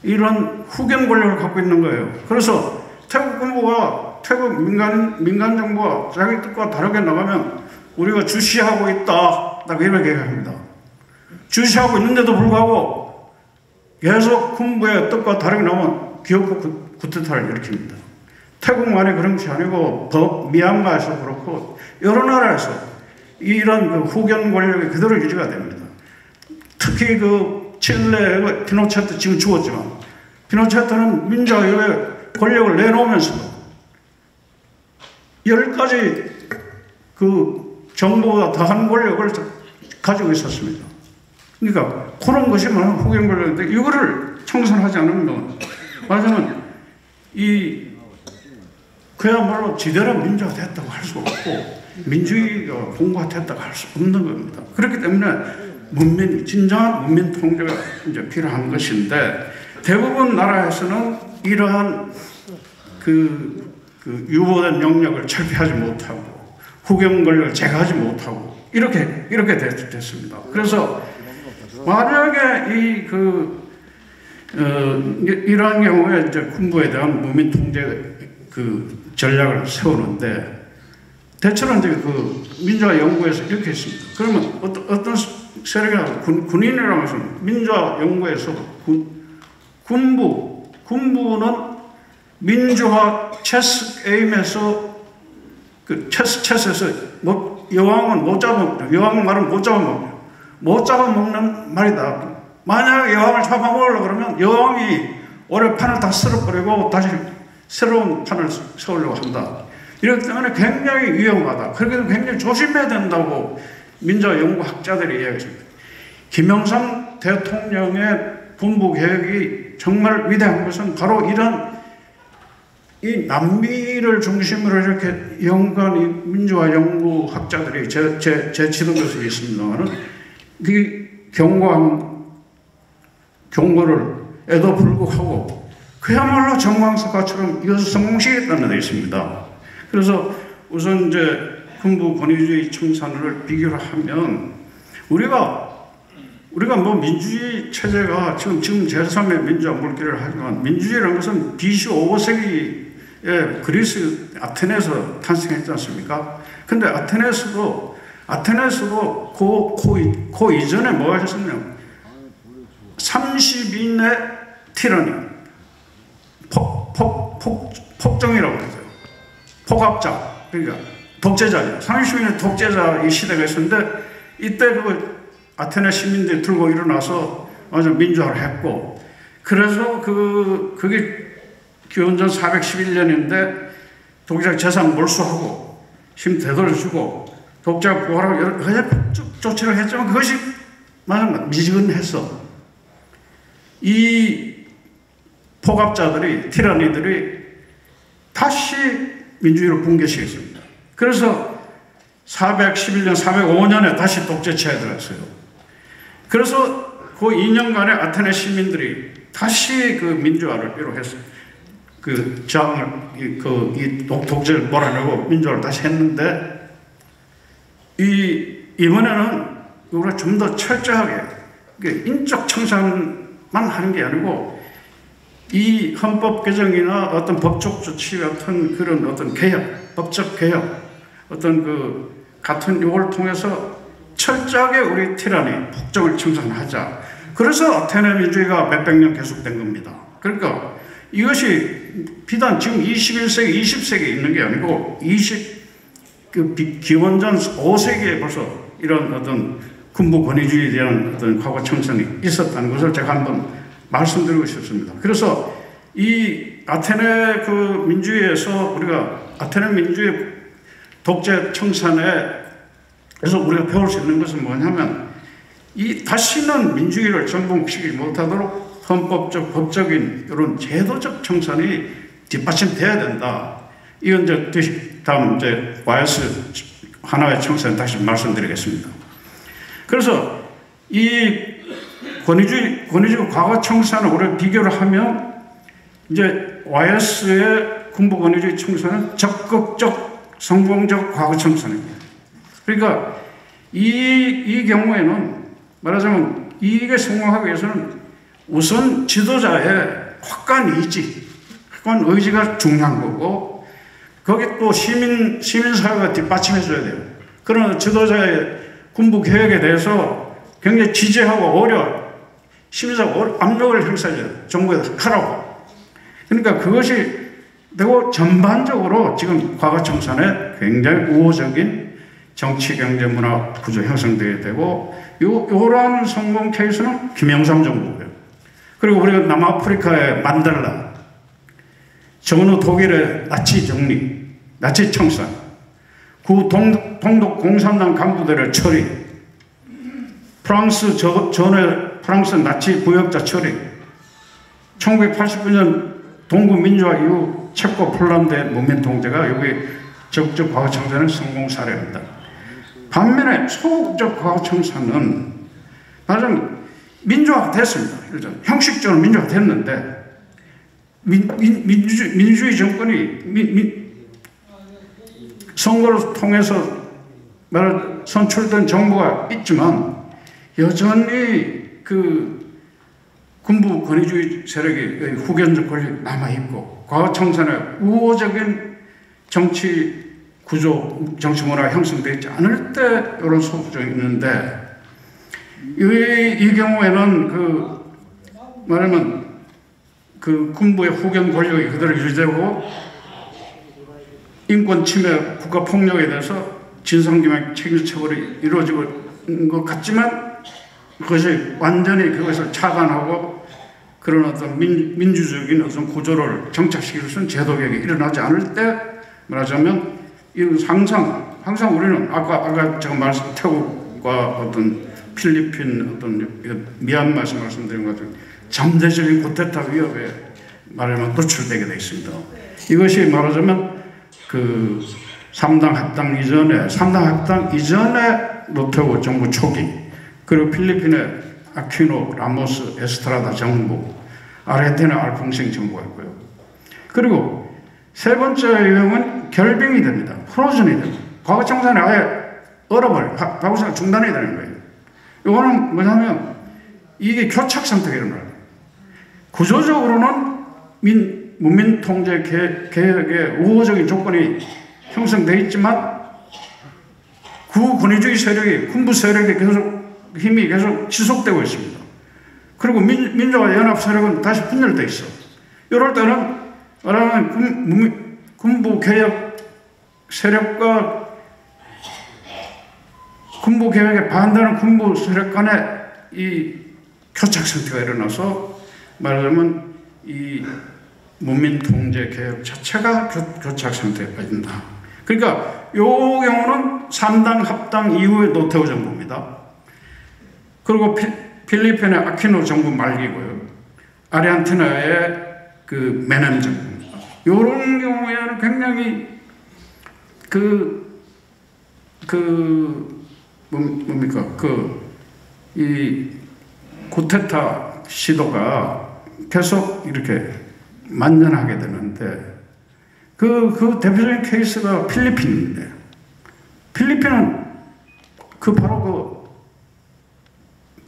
이런 후견 권력을 갖고 있는 거예요. 그래서 태국 군부가 태국 민간 정부가 자기 뜻과 다르게 나가면 우리가 주시하고 있다, 딱 이렇게 얘기합니다. 주시하고 있는데도 불구하고 계속 군부의 뜻과 다르게 나오면 기어코 쿠데타를 일으킵니다. 태국만이 그런 것이 아니고 미얀마에서 그렇고 여러 나라에서 이런 그 후견 권력이 그대로 유지가 됩니다. 특히 그 칠레의 피노체트 지금 죽었지만, 피노체트는 민주화의 권력을 내놓으면서도 10가지 그 정부보다 더한 권력을 가지고 있었습니다. 그러니까 그런 것이 후견 권력인데, 이거를 청산하지 않으면 말하자면 그야말로 지대로 민주화됐다고 할 수 없고 민주주의가 공고화됐다고 할 수 없는 겁니다. 그렇기 때문에 진정한 문민 통제가 이제 필요한 것인데, 대부분 나라에서는 이러한 유보된 영역을 철폐하지 못하고 후견 권력을 제거하지 못하고 이렇게 됐습니다. 그래서 만약에 이러한 경우에 이제 군부에 대한 문민 통제 전략을 세우는데, 대체로 이제 민주화 연구에서 이렇게 했습니다. 그러면 어떤 세력이나 군인이라고 해서 민주화 연구에서 군부는 민주화 체스 게임에서 체스에서 여왕은 못 잡아먹죠. 여왕 말은 못 잡아먹죠. 못 잡아먹는 말이다. 만약 여왕을 잡아먹으려고 그러면 여왕이 올해 판을 다 쓸어버리고 다시 새로운 판을 세우려고 한다. 이렇기 때문에 굉장히 위험하다. 그렇게 굉장히 조심해야 된다고 민주화 연구학자들이 이야기했습니다. 김영삼 대통령의 군부 개혁이 정말 위대한 것은 바로 이런 이 남미를 중심으로 이렇게 연구한 이 민주화 연구학자들이 제 지도교수에 있습니다만은 그 경고를에도 불구하고 그야말로 정광석화처럼 이것을 성공시켰다는 데 있습니다. 그래서 우선 이제 군부 권위주의 청산을 비교를 하면 우리가 뭐 민주주의 체제가 지금 제3의 민주화 물결을 하지만, 민주주의라는 것은 BC 5세기에 그리스 아테네에서 탄생했지 않습니까? 근데 아테네에서도 그 이전에 뭐가 있었냐면 30인의 티라니, 폭정이라고 그러죠. 폭압자, 그러니까 독재자죠. 30인의 독재자 이 시대가 있었는데, 이때 아테네 시민들이 들고 일어나서 민주화를 했고, 그래서 그게 기원전 411년인데 독재자 재산 몰수하고 힘 되돌려주고 독재자 부활하고 여러 조치를 했지만 그것이 미지근했어. 이 폭압자들이, 티라니들이 다시 민주주의를 붕괴시켰습니다. 그래서 411년, 405년에 다시 독재체에 들어갔어요. 그래서 그 2년간의 아테네 시민들이 다시 민주화를 이루었어요. 독재를 몰아내고 민주화를 다시 했는데, 이번에는 우리가 좀 더 철저하게 인적 청산만 하는 게 아니고, 이 헌법 개정이나 어떤 법적 조치 같은 그런 어떤 개혁, 법적 개혁, 어떤 같은 요걸 통해서 철저하게 우리 티라니, 폭정을 청산하자. 그래서 아테네 민주주의가 몇백 년 계속된 겁니다. 그러니까 이것이 비단 지금 21세기, 20세기에 있는 게 아니고 기원전 5세기에 벌써 이런 어떤 군부 권위주의에 대한 어떤 과거 청산이 있었다는 것을 제가 한번 말씀드리고 싶습니다. 그래서 이 아테네 그 민주주의에서 우리가 아테네 민주주의 독재 청산에서 우리가 배울 수 있는 것은 뭐냐면 이 다시는 민주주의를 정복시키지 못하도록 헌법적, 법적인 이런 제도적 청산이 뒷받침돼야 된다. 이건 이제 다음 이제 YS 하나의 청산 다시 말씀드리겠습니다. 그래서 이 권위주의 과거 청산을 우리가 비교를 하면 이제 YS의 군부 권위주의 청산은 적극적 성공적 과거 청산입니다. 그러니까 이 경우에는 말하자면 이게 성공하기 위해서는 우선 지도자의 확고한 의지가 중요한 거고 거기 또 시민사회가 뒷받침해줘야 돼요. 그러나 지도자의 군부 개혁에 대해서 굉장히 지지하고 시민사회가 압력을 행사해줘야 돼요. 정부에 하라고. 그러니까 그것이 되고 전반적으로 지금 과거 청산에 굉장히 우호적인 정치, 경제, 문화 구조 형성되게 되고 요러한 성공 케이스는 김영삼 정부고요. 그리고 우리가 남아프리카의 만델라, 전후 독일의 나치 정리, 나치 청산, 동독 공산당 간부들의 처리, 전에 프랑스 나치 부역자 처리, 1989년 동구 민주화 이후 체코 폴란드의 문민 통제가 여기 적극적 과거 청산의 성공 사례입니다. 반면에 소극적 과거 청산은 말하자면 민주화가 됐습니다. 형식적으로 민주화가 됐는데 민주주의 정권이 선거를 통해서 선출된 정부가 있지만 여전히 그 군부 권위주의 세력의 후견적 권력이 남아있고 과거 청산의 우호적인 정치 구조, 정치 문화가 형성되어 있지 않을 때 이런 소극적이 있는데 이 경우에는 말하면 군부의 후견 권력이 그대로 유지되고 인권 침해, 국가 폭력에 대해서 진상규명 책임 처벌이 이루어지는 것 같지만 그것이 완전히 그것을 차단하고 그런 어떤 민주적인 어떤 구조를 정착시킬 수 있는 제도개혁이 일어나지 않을 때 말하자면 이건 항상 우리는 아까 제가 태국과 어떤 필리핀 어떤 미얀마에서 말씀드린 것 같은 잠재적인 쿠데타 위협에 말하자면 노출되게 되어 있습니다. 이것이 말하자면 그 3당 합당 이전에 노태우 정부 초기 그리고 필리핀의 아퀴노 라모스 에스트라다 정부 아르헨티나 알퐁싱 정부가 있고요. 그리고 세 번째 유형은 결빙이 됩니다. 프로즌이 됩니다. 과거 청산이 아예 과거 청산 중단이 되는 거예요. 이거는 뭐냐면 이게 교착 상태가 일어나요. 구조적으로는 문민 통제 개혁의 우호적인 조건이 형성되어 있지만 구권위주의 세력이 군부 세력의 힘이 계속 지속되고 있습니다. 그리고 민주화 연합 세력은 다시 분열되어 있어. 이럴 때는 말하면 군부 개혁 세력과 군부 개혁에 반대하는 군부 세력 간의 이 교착 상태가 일어나서 말하자면 이 문민 통제 개혁 자체가 교착 상태가 있다. 그러니까 이 경우는 3당 합당 이후의 노태우 정부입니다. 그리고 필리핀의 아퀴노 정부 말기고요. 아르헨티나의 그 메넴 정부입니다. 이런 경우에는 굉장히 이 쿠데타 시도가 계속 이렇게 만연하게 되는데 그 대표적인 케이스가 필리핀인데 필리핀은 바로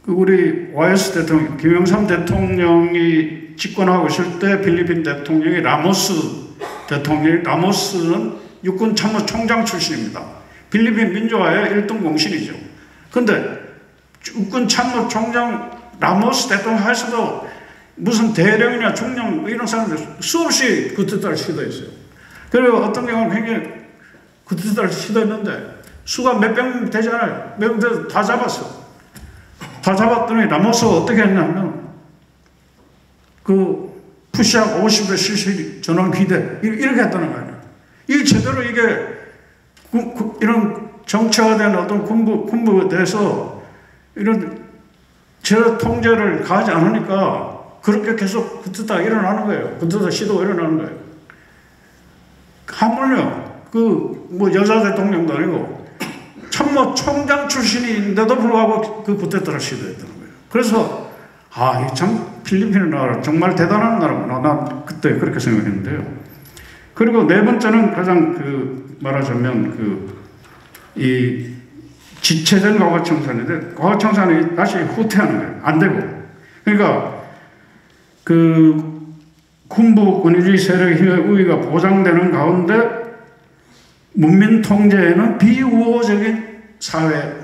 우리 YS 대통령 김영삼 대통령이 집권하고 있을 때 필리핀 대통령이 라모스는 육군 참모총장 출신입니다. 필리핀 민주화의 1등 공신이죠. 그런데 육군 참모총장 라모스 대통령 하에서도 무슨 대령이나 총령 이런 사람들 수없이 쿠데타를 시도했어요. 그리고 어떤 경우는 굉장히 쿠데타를 시도했는데 수가 몇백 명 되지 않아요. 몇 명 돼서 다 잡았어. 다 잡았더니 라모스가 어떻게 했냐면 그 푸시하고 50에 실시 전원 기대 이렇게 했다는 거예요. 이 제대로 이게 이런 정치화된 어떤 군부에 대해서 이런 제 통제를 가하지 않으니까 그렇게 계속 그때다 일어나는 거예요. 그때다 시도가 일어나는 거예요. 하물며 뭐 여자 대통령도 아니고 참모 총장 출신인데도 불구하고 그 쿠데타를 시도했다는 거예요. 그래서 이 참 필리핀 나라 정말 대단한 나라구나. 난 그때 그렇게 생각했는데요. 그리고 네 번째는 가장 말하자면 이 지체된 과거청산인데 과거청산이 다시 후퇴하는 거예요. 안 되고. 그러니까 군부 권위주의 세력의 힘의 우위가 보장되는 가운데 문민 통제에는 비우호적인 사회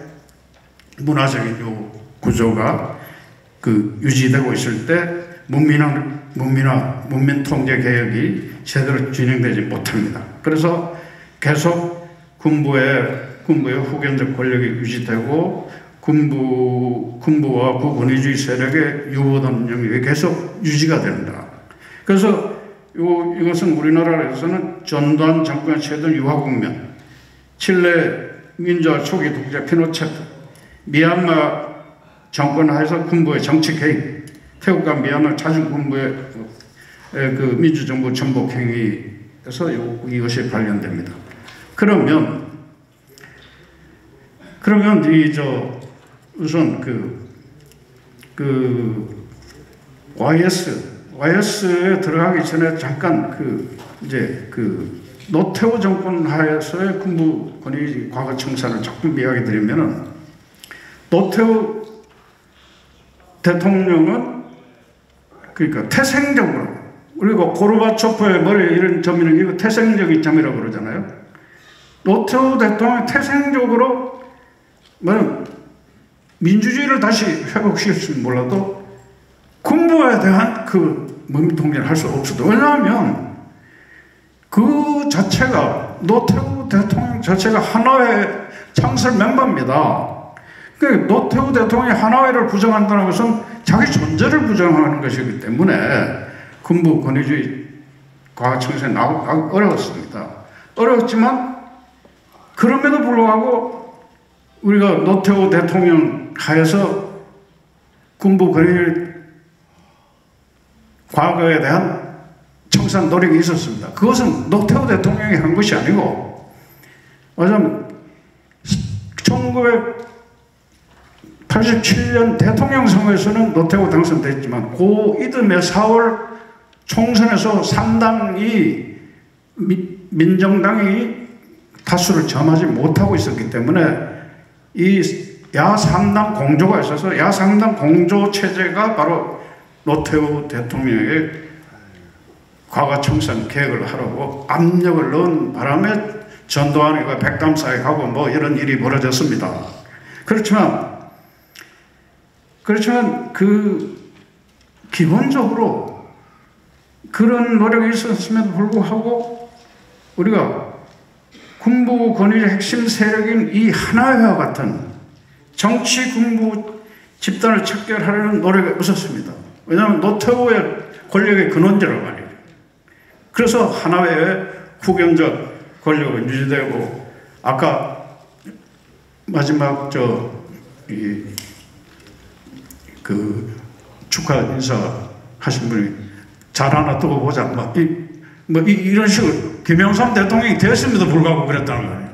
문화적인 요 구조가 유지되고 있을 때 문민 통제 개혁이 제대로 진행되지 못합니다. 그래서 계속 군부의 후견적 권력이 유지되고 군부와 구권위주의 세력의 유보던 영역이 계속 유지가 된다. 그래서 이것은 우리나라에서는 전두환 정권의 최근 유화 국면, 칠레 민주화 초기 독재 피노체트, 미얀마 정권 하에서 군부의 정치 개입, 태국과 미얀마 자중 군부의 민주정부 전복 행위에서 이것이 관련됩니다. 그러면 우선 YS에 들어가기 전에 잠깐 노태우 정권 하에서의 군부 권위 과거 청산을 조금 이야기 드리면은 노태우 대통령은 그러니까 태생적으로 그리고 고르바초프의 머리에 이런 점이는 이거 태생적인 점이라고 그러잖아요. 노태우 대통령이 태생적으로 민주주의를 다시 회복시킬지는 몰라도 군부에 대한 문민 통제를 할 수 없어도. 왜냐하면 그 자체가 노태우 대통령 자체가 하나회 창설 멤버입니다. 노태우 대통령이 하나회를 부정한다는 것은 자기 존재를 부정하는 것이기 때문에 군부 권위주의 과거청산에 나오기 어려웠습니다. 어려웠지만 그럼에도 불구하고 우리가 노태우 대통령 하에서 군부 권위주의 과거에 대한 청산 노력이 있었습니다. 그것은 노태우 대통령이 한 것이 아니고 왜냐하면 1987년 대통령 선거에서는 노태우 당선됐지만 고 이듬해 4월 총선에서 3당이 민정당이 다수를 점하지 못하고 있었기 때문에 이 야3당 공조가 있어서 야3당 공조 체제가 바로 노태우 대통령의 과거청산 계획을 하라고 압력을 넣은 바람에 전두환이가 백담사에 가고 뭐 이런 일이 벌어졌습니다. 그렇지만 기본적으로 그런 노력이 있었음에도 불구하고 우리가 군부 권위의 핵심 세력인 이 하나회와 같은 정치 군부 집단을 척결하려는 노력이 없었습니다. 왜냐하면 노태우의 권력의 근원자라고 말이에요. 그래서 하나회의 후견적 권력은 유지되고 아까 마지막 축하 인사 하신 분이 잘 하나 두고 보자 이런 식으로 김영삼 대통령이 됐음에도 불구하고 그랬다는 거예요.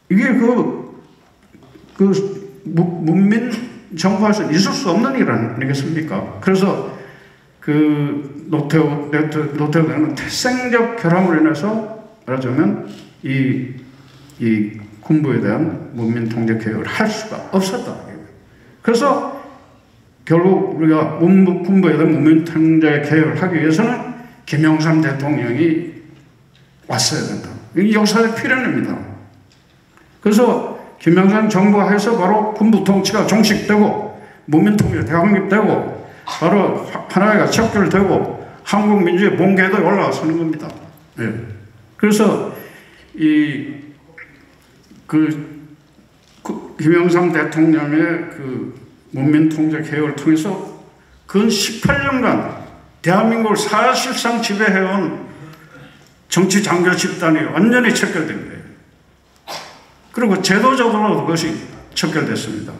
이게 문민 정부에서 있을 수 없는 일 아니겠습니까? 그래서 노태우는 태생적 결함으로 인해서 말하자면 이 군부에 대한 문민 통제 개혁을 할 수가 없었다. 그래서 결국 우리가 군부에 대한 문민 통제 개혁을 하기 위해서는 김영삼 대통령이 왔어야 된다. 이 역사의 필연입니다. 그래서 김영삼 정부 하에서 바로 군부 통치가 종식되고 문민 통제가 대강립되고 바로 하나회가 척결되고 한국 민주의 본궤도에 올라서는 겁니다. 네. 그래서 김영삼 대통령의 그 문민통제 개혁을 통해서 근 18년간 대한민국을 사실상 지배해온 정치 장교 집단이 완전히 척결된 거예요. 그리고 제도적으로 그것이 척결됐습니다.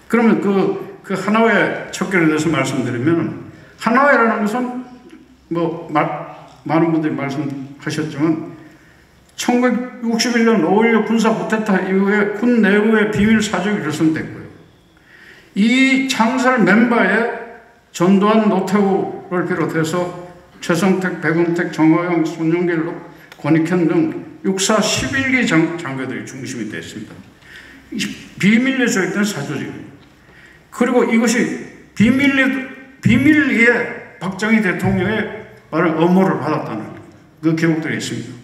그러면 그 하나회 척결에 대해서 말씀드리면, 하나회라는 것은 뭐 많은 분들이 말씀하셨지만 1961년 5.16 군사 쿠데타 이후에 군 내부의 비밀 사적이 결성됐고요. 이 창설 멤버에 전두환, 노태우를 비롯해서 최성택, 백운택, 정호영, 손용길, 권익현 등 육사 11기 장교들이 중심이 됐습니다. 비밀리에 조직된 사조직입니다. 그리고 이것이 비밀리에 박정희 대통령의 말을 엄호를 받았다는 그 기록들이 있습니다.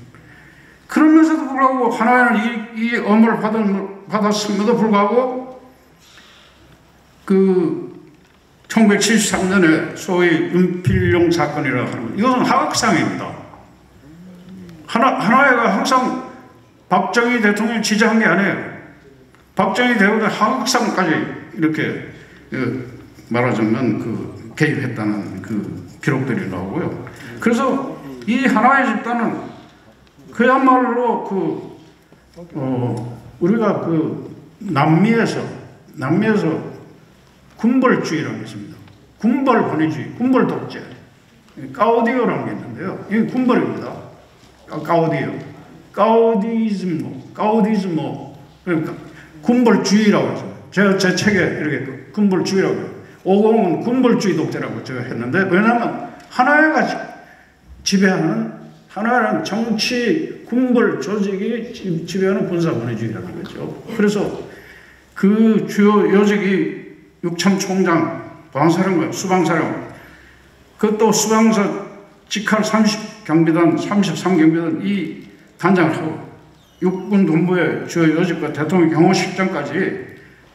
그러면서도 불구하고 하나회는 이 엄호를 받았음에도 불구하고 그 1973년에 소위 은필용 사건이라고 하는 것, 이것은 하극상입니다. 하나회가 항상 박정희 대통령을 지지한 게 아니에요. 박정희 대통령의 하극상까지 이렇게 말하자면 그 개입했다는 그 기록들이 나오고요. 그래서 이 하나회 집단은 그야말로 우리가 그 남미에서 군벌주의라는 게 있습니다. 군벌 권위주의, 군벌 독재, 가우디오라는 게 있는데요. 이게 군벌입니다. 가우디즈모, 그러니까 군벌주의라고 하죠. 제가 제 책에 이렇게 군벌주의라고 해요. 50은 군벌주의 독재라고 제가 했는데, 왜냐하면 하나회가 지배하는, 하나회는 정치 군벌 조직이 지배하는 군사권위주의라는 거죠. 그래서 그 주요 요직이 육참총장, 보안사령관, 수방사령관, 그것도 수방사 직할 30경비단, 33경비단 이 단장을 하고 육군 본부의 주요 요직과 대통령 경호실장까지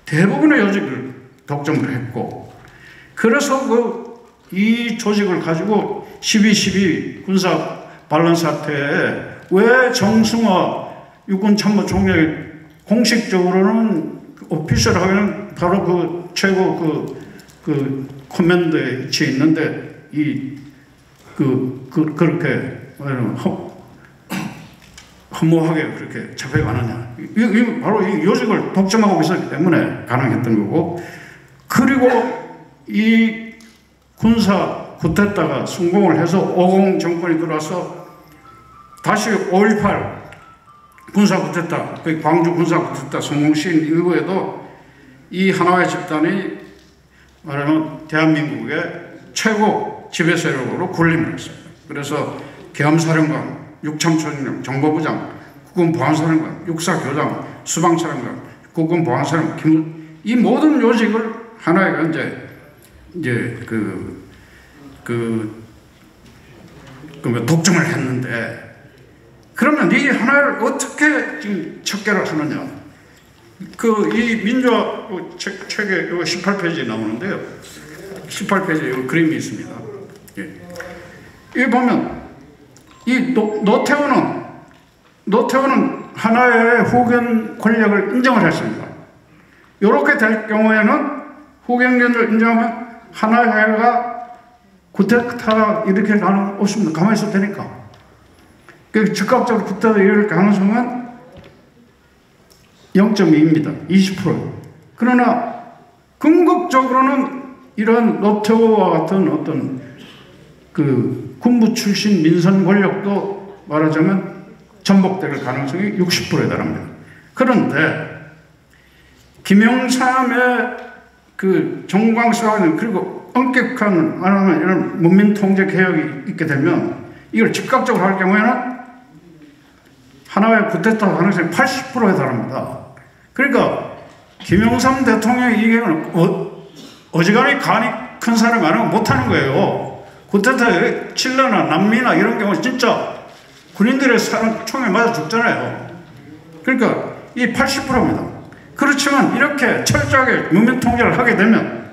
대부분의 요직을 독점을 했고, 그래서 이 조직을 가지고 12.12 군사 반란 사태에 왜 정승화 육군참모총장이 공식적으로는 오피셜하게는 바로 그 최고 그 커맨드에 위치해 있는데 그렇게 허무하게 그렇게 잡혀가느냐. 이 바로 이 요직을 독점하고 있었기 때문에 가능했던 거고, 그리고 이 군사 쿠데타가 성공을 해서 50 정권이 들어와서 다시 5.18 군사 쿠데타, 그 광주 군사 쿠데타 성공 시인 이후에도 이 하나회 집단이 말하면 대한민국의 최고 지배 세력으로 군림을 했습니다. 그래서 계엄사령관, 육참총장, 정보부장, 국군보안사령관, 육사교장, 수방사령관, 국군보안사령관, 이 모든 요직을 하나회가 이제 독점을 했는데, 그러면 이 하나를 어떻게 지금 척결을 하느냐? 이 민주화 책에 18페이지에 나오는데요. 18페이지에 그림이 있습니다. 예. 여기 보면 이 노태우는 하나의 후견 권력을 인정을 했습니다. 이렇게 될 경우에는 후견권을 인정하면 하나회가 쿠데타 일으킬 가능성이 없습니다. 가만히 있어도 되니까. 즉각적으로 쿠데타 일으킬 가능성은 0.2입니다. 20%. 그러나 궁극적으로는 이런 노태우와 같은 어떤 그 군부 출신 민선 권력도 말하자면 전복될 가능성이 60%에 달합니다. 그런데 김영삼의 그 정광사는, 그리고 엄격한 말하면 이런 문민통제 개혁이 있게 되면 이걸 즉각적으로 할 경우에는 하나의 쿠데타 가능성이 80%에 달합니다. 그러니까 김영삼 대통령의 이 경우는 어지간히 간이 큰 사람이 아니면 못하는 거예요. 쿠데타에 칠레나 남미나 이런 경우 진짜 군인들의 사람 총에 맞아 죽잖아요. 그러니까 이 80%입니다. 그렇지만 이렇게 철저하게 문민통제를 하게 되면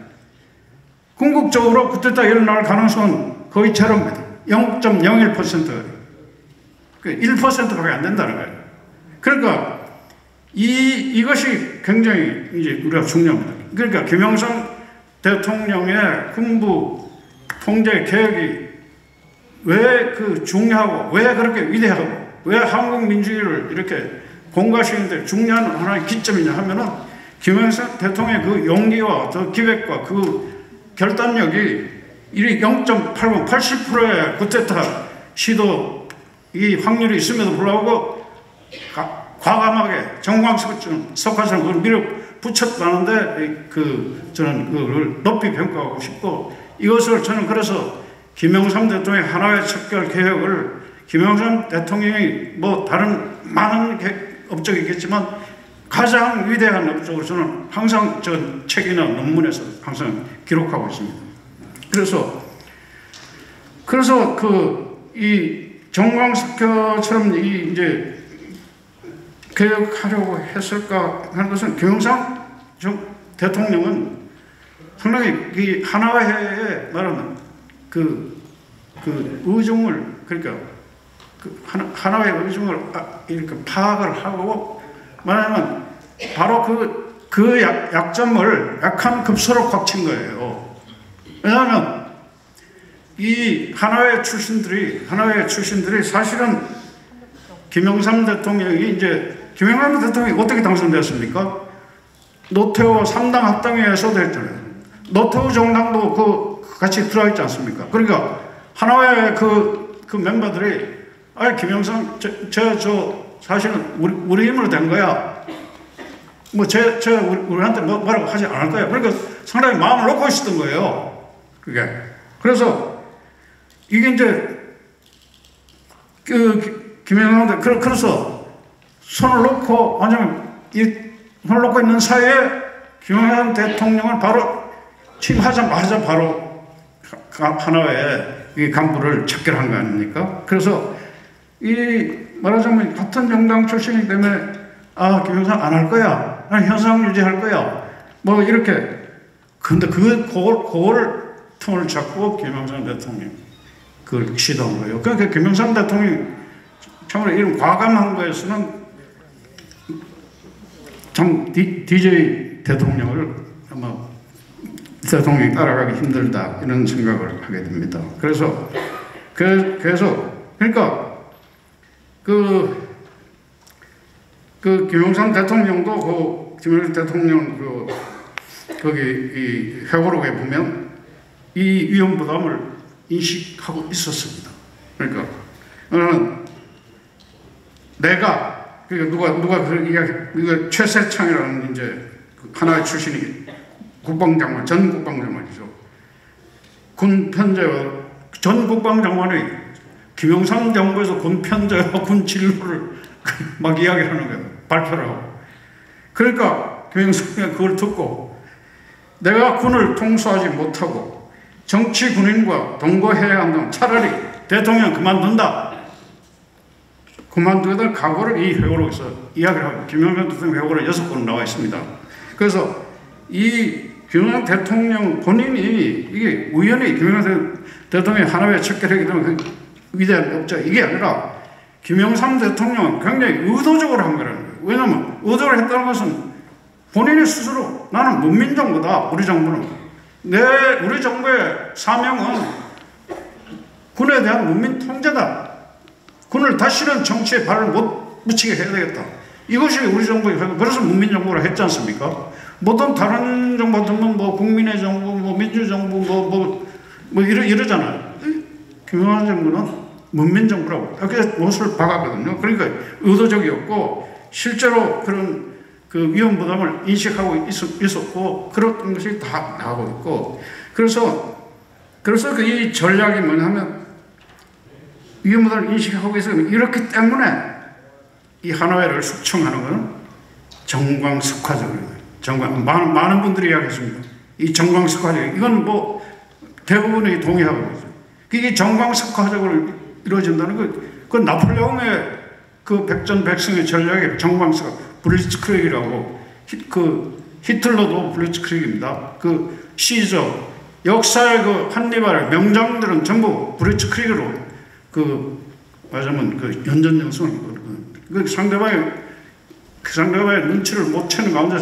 궁극적으로 쿠데타 일어날 가능성은 거의 제로입니다. 0.01%. 1%밖에 안 된다는 거예요. 그러니까 이것이 굉장히 이제 우리가 중요합니다. 그러니까 김영삼 대통령의 군부 통제 개혁이 왜 그 중요하고 왜 그렇게 위대하고 왜 한국 민주주의를 이렇게 공가시는데 중요한 하나의 기점이냐 하면은 김영삼 대통령의 그 용기와 그 기획과 그 결단력이 이 0.80, 80%의 쿠데타 시도 이 확률이 있음에도 불구하고 과감하게 정광석화처럼 그걸 밀어붙였다는데 저는 그걸 높이 평가하고 싶고 이것을 저는 그래서 김영삼 대통령의 하나의 척결 개혁을 김영삼 대통령이 뭐 다른 많은 업적이 있겠지만 가장 위대한 업적으로 저는 항상 저 책이나 논문에서 항상 기록하고 있습니다. 그래서 이 정광석처럼 이제 개혁하려고 했을까 하는 것은 김영삼 대통령은 상당히 이 하나회에 말하는 그 의중을 그러니까 하나의 의중을 이렇게 파악을 하고 말하면 바로 그 약점을 약한 급소로 꽉 친 거예요. 왜냐하면 이 하나회 출신들이 사실은 김영삼 대통령이 어떻게 당선되었습니까? 노태우 3당 합당회에서 됐잖아요. 노태우 정당도 같이 들어있지 않습니까? 그러니까 하나회 그 멤버들이 김영삼 사실은 우리 힘으로 된 거야. 우리한테 뭐라고 하지 않을 거야. 그러니까 상당히 마음을 놓고 있었던 거예요. 그게. 그래서 이게 이제 김영삼 그래서 손을 놓고 손을 놓고 있는 사이에 김영삼 대통령을 바로 취임하자마자 바로 하나의 이 간부를 척결한 거 아닙니까? 그래서 말하자면 같은 정당 출신이기 때문에 김영삼 안 할 거야. 난 현상 유지할 거야. 뭐 이렇게. 근데 그거를 틈을 잡고 김영삼 대통령 그걸 시도한 거예요. 그러니까 김영삼 대통령이 참으로 이런 과감한 거에서는 DJ 대통령을 아마 대통령이 따라가기 힘들다 이런 생각을 하게 됩니다. 그래서 그러니까 김영삼 대통령도 김영삼 대통령 거기 이 회고록에 보면 이 위험 부담을 인식하고 있었습니다. 그러니까 누가 이거 최세창이라는 이제 하나의 출신이 국방장관 전 국방장관이죠. 군 편제와 전 국방장관이 김영삼 정부에서 군 편제와 군 진로를 막 이야기하는 거예요. 발표를 하고. 그러니까 김영삼이 그걸 듣고 내가 군을 통수하지 못하고 정치 군인과 동거해야 한다면 차라리 대통령 그만두겠다는 각오를 이 회고록에서 이야기를 하고 김영삼 대통령 회고록 6권 나와 있습니다. 그래서 이 김영삼 대통령 본인이 이게 우연히 김영삼 대통령이 하나의 척결하기 때문에 위대한 업적 이게 아니라 김영삼 대통령은 굉장히 의도적으로 한 거라는 거예요. 왜냐하면 의도를 했다는 것은 본인이 스스로 나는 문민정부다. 우리 정부는 우리 정부의 사명은 군에 대한 문민 통제다. 군을 다시는 정치에 발을 못 붙이게 해야 되겠다. 이것이 우리 정부의 그래서 문민정부라 했지 않습니까? 모든 다른 정부 같으면 국민의 정부, 민주정부 이러잖아요. 김영삼 정부는 문민정부라고 이렇게 못을 박았거든요. 그러니까 의도적이었고 실제로 그런 위험 부담을 인식하고 있었고 그런 것이 다 나오고 있고 그래서 이 전략이 뭐냐면 위험 부담을 인식하고 있어요. 이렇기 때문에 이 하나회를 숙청하는 것은 정광석화적이에요. 많은 분들이 이야기했습니다. 이 정광석화적 이건 대부분이 동의하고 있어요. 이게 정광석화적으로 이루어진다는 그건 나폴레옹의 백전백승의 전략의 정광석화 블리츠크리그라고 히틀러도 블리츠크리그입니다. 시저 역사의 한니발의 명장들은 전부 블리츠크리그로 말하자면 연전연승 상대방의 그 상대방의 눈치를 못 채는 가운데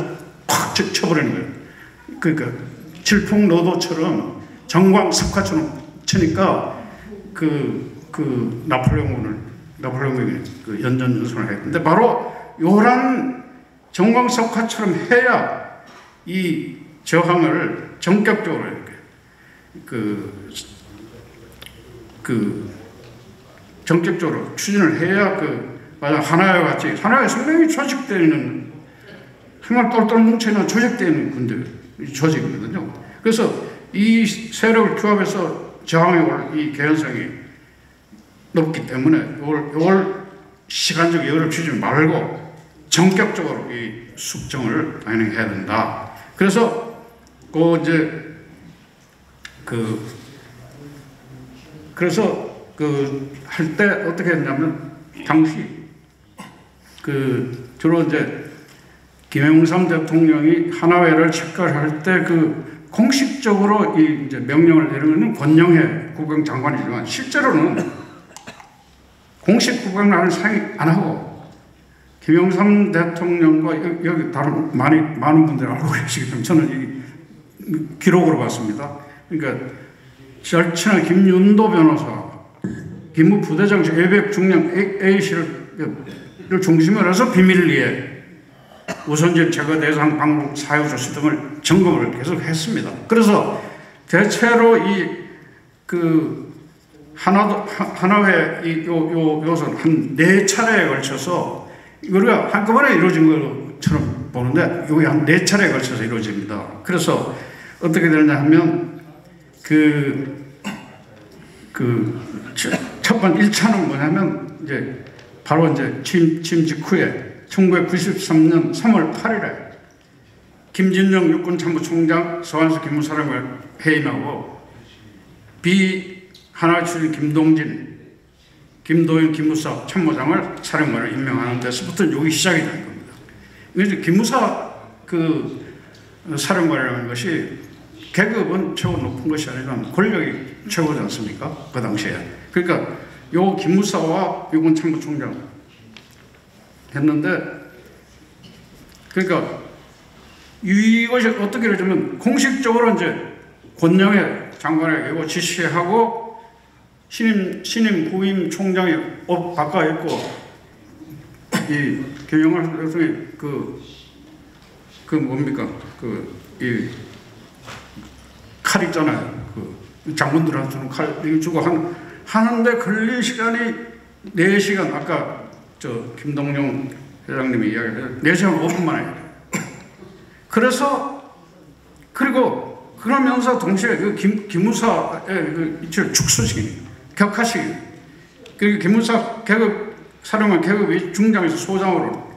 팍 쳐버리는 거예요. 그러니까 질풍노도처럼 정광석화처럼 치니까 나폴레옹이 그 연전연승을 했는데 바로 요런 정광석화처럼 해야 이 저항을 전격적으로 이렇게 전격적으로 추진을 해야 맞아 하나와 같이 하나의 상당히 조직되어 있는 정말 똘똘 뭉쳐있는 조직되어 있는 군대 조직이거든요. 그래서 이 세력을 규합해서 저항해 올 이 개연성이 높기 때문에 이걸 시간적 여유를 주지 말고 전격적으로 이 숙정을 당연히 해야 된다. 그래서 할 때 어떻게 했냐면 당시 주로 이제 김영삼 대통령이 하나회를 책결할 때 공식적으로 이제 명령을 내리는 권영해 국방장관이지만 실제로는 공식 국방을 상의 안 하고 김영삼 대통령과 여기 다른 많은 분들이 알고 계시기 때문에 저는 이 기록으로 봤습니다. 그러니까 절친한 김윤도 변호사, 김무 부대장실 예백 중령 A씨를 중심으로 해서 비밀리에 우선적 제거 대상 방법 사유 조치 등을 점검을 계속 했습니다. 그래서 대체로 하나회 요선 한 4차례에 걸쳐서 우리가 한꺼번에 이루어진 것처럼 보는데 이게 한 4차례에 걸쳐서 이루어집니다. 그래서 어떻게 되느냐 하면 첫 번째 1차는 뭐냐면 이제 바로 이제 취임 직후에 1993년 3월 8일에 김진영 육군참모총장 서한수 기무사령관 해임하고 하나회 출신 김도현 기무사 참모장을 사령관을 임명하는 데서부터 여기 시작이 된 겁니다. 그래서 기무사 사령관이라는 것이 계급은 최고 높은 것이 아니라 권력이 최고지 않습니까? 그 당시에. 그러니까 요 기무사와 육군 참모총장 했는데, 그러니까 이것이 어떻게 이루어지면 공식적으로 이제 권영애 장관에게 지시하고 신임 후임 총장이 옷 바꿔 입고 이 김영할 대통령이 뭡니까 이 칼 있잖아요. 장군들한테 주는 칼 이거 주고 하는데 걸린 시간이 4시간 아까 김동영 회장님이 이야기했는데 4시간 5분 만에. 그러면서 동시에 기무사의 이치를 축소시키는 격하시키는. 그리고 기무사 계급 사령관 계급이 중장에서 소장으로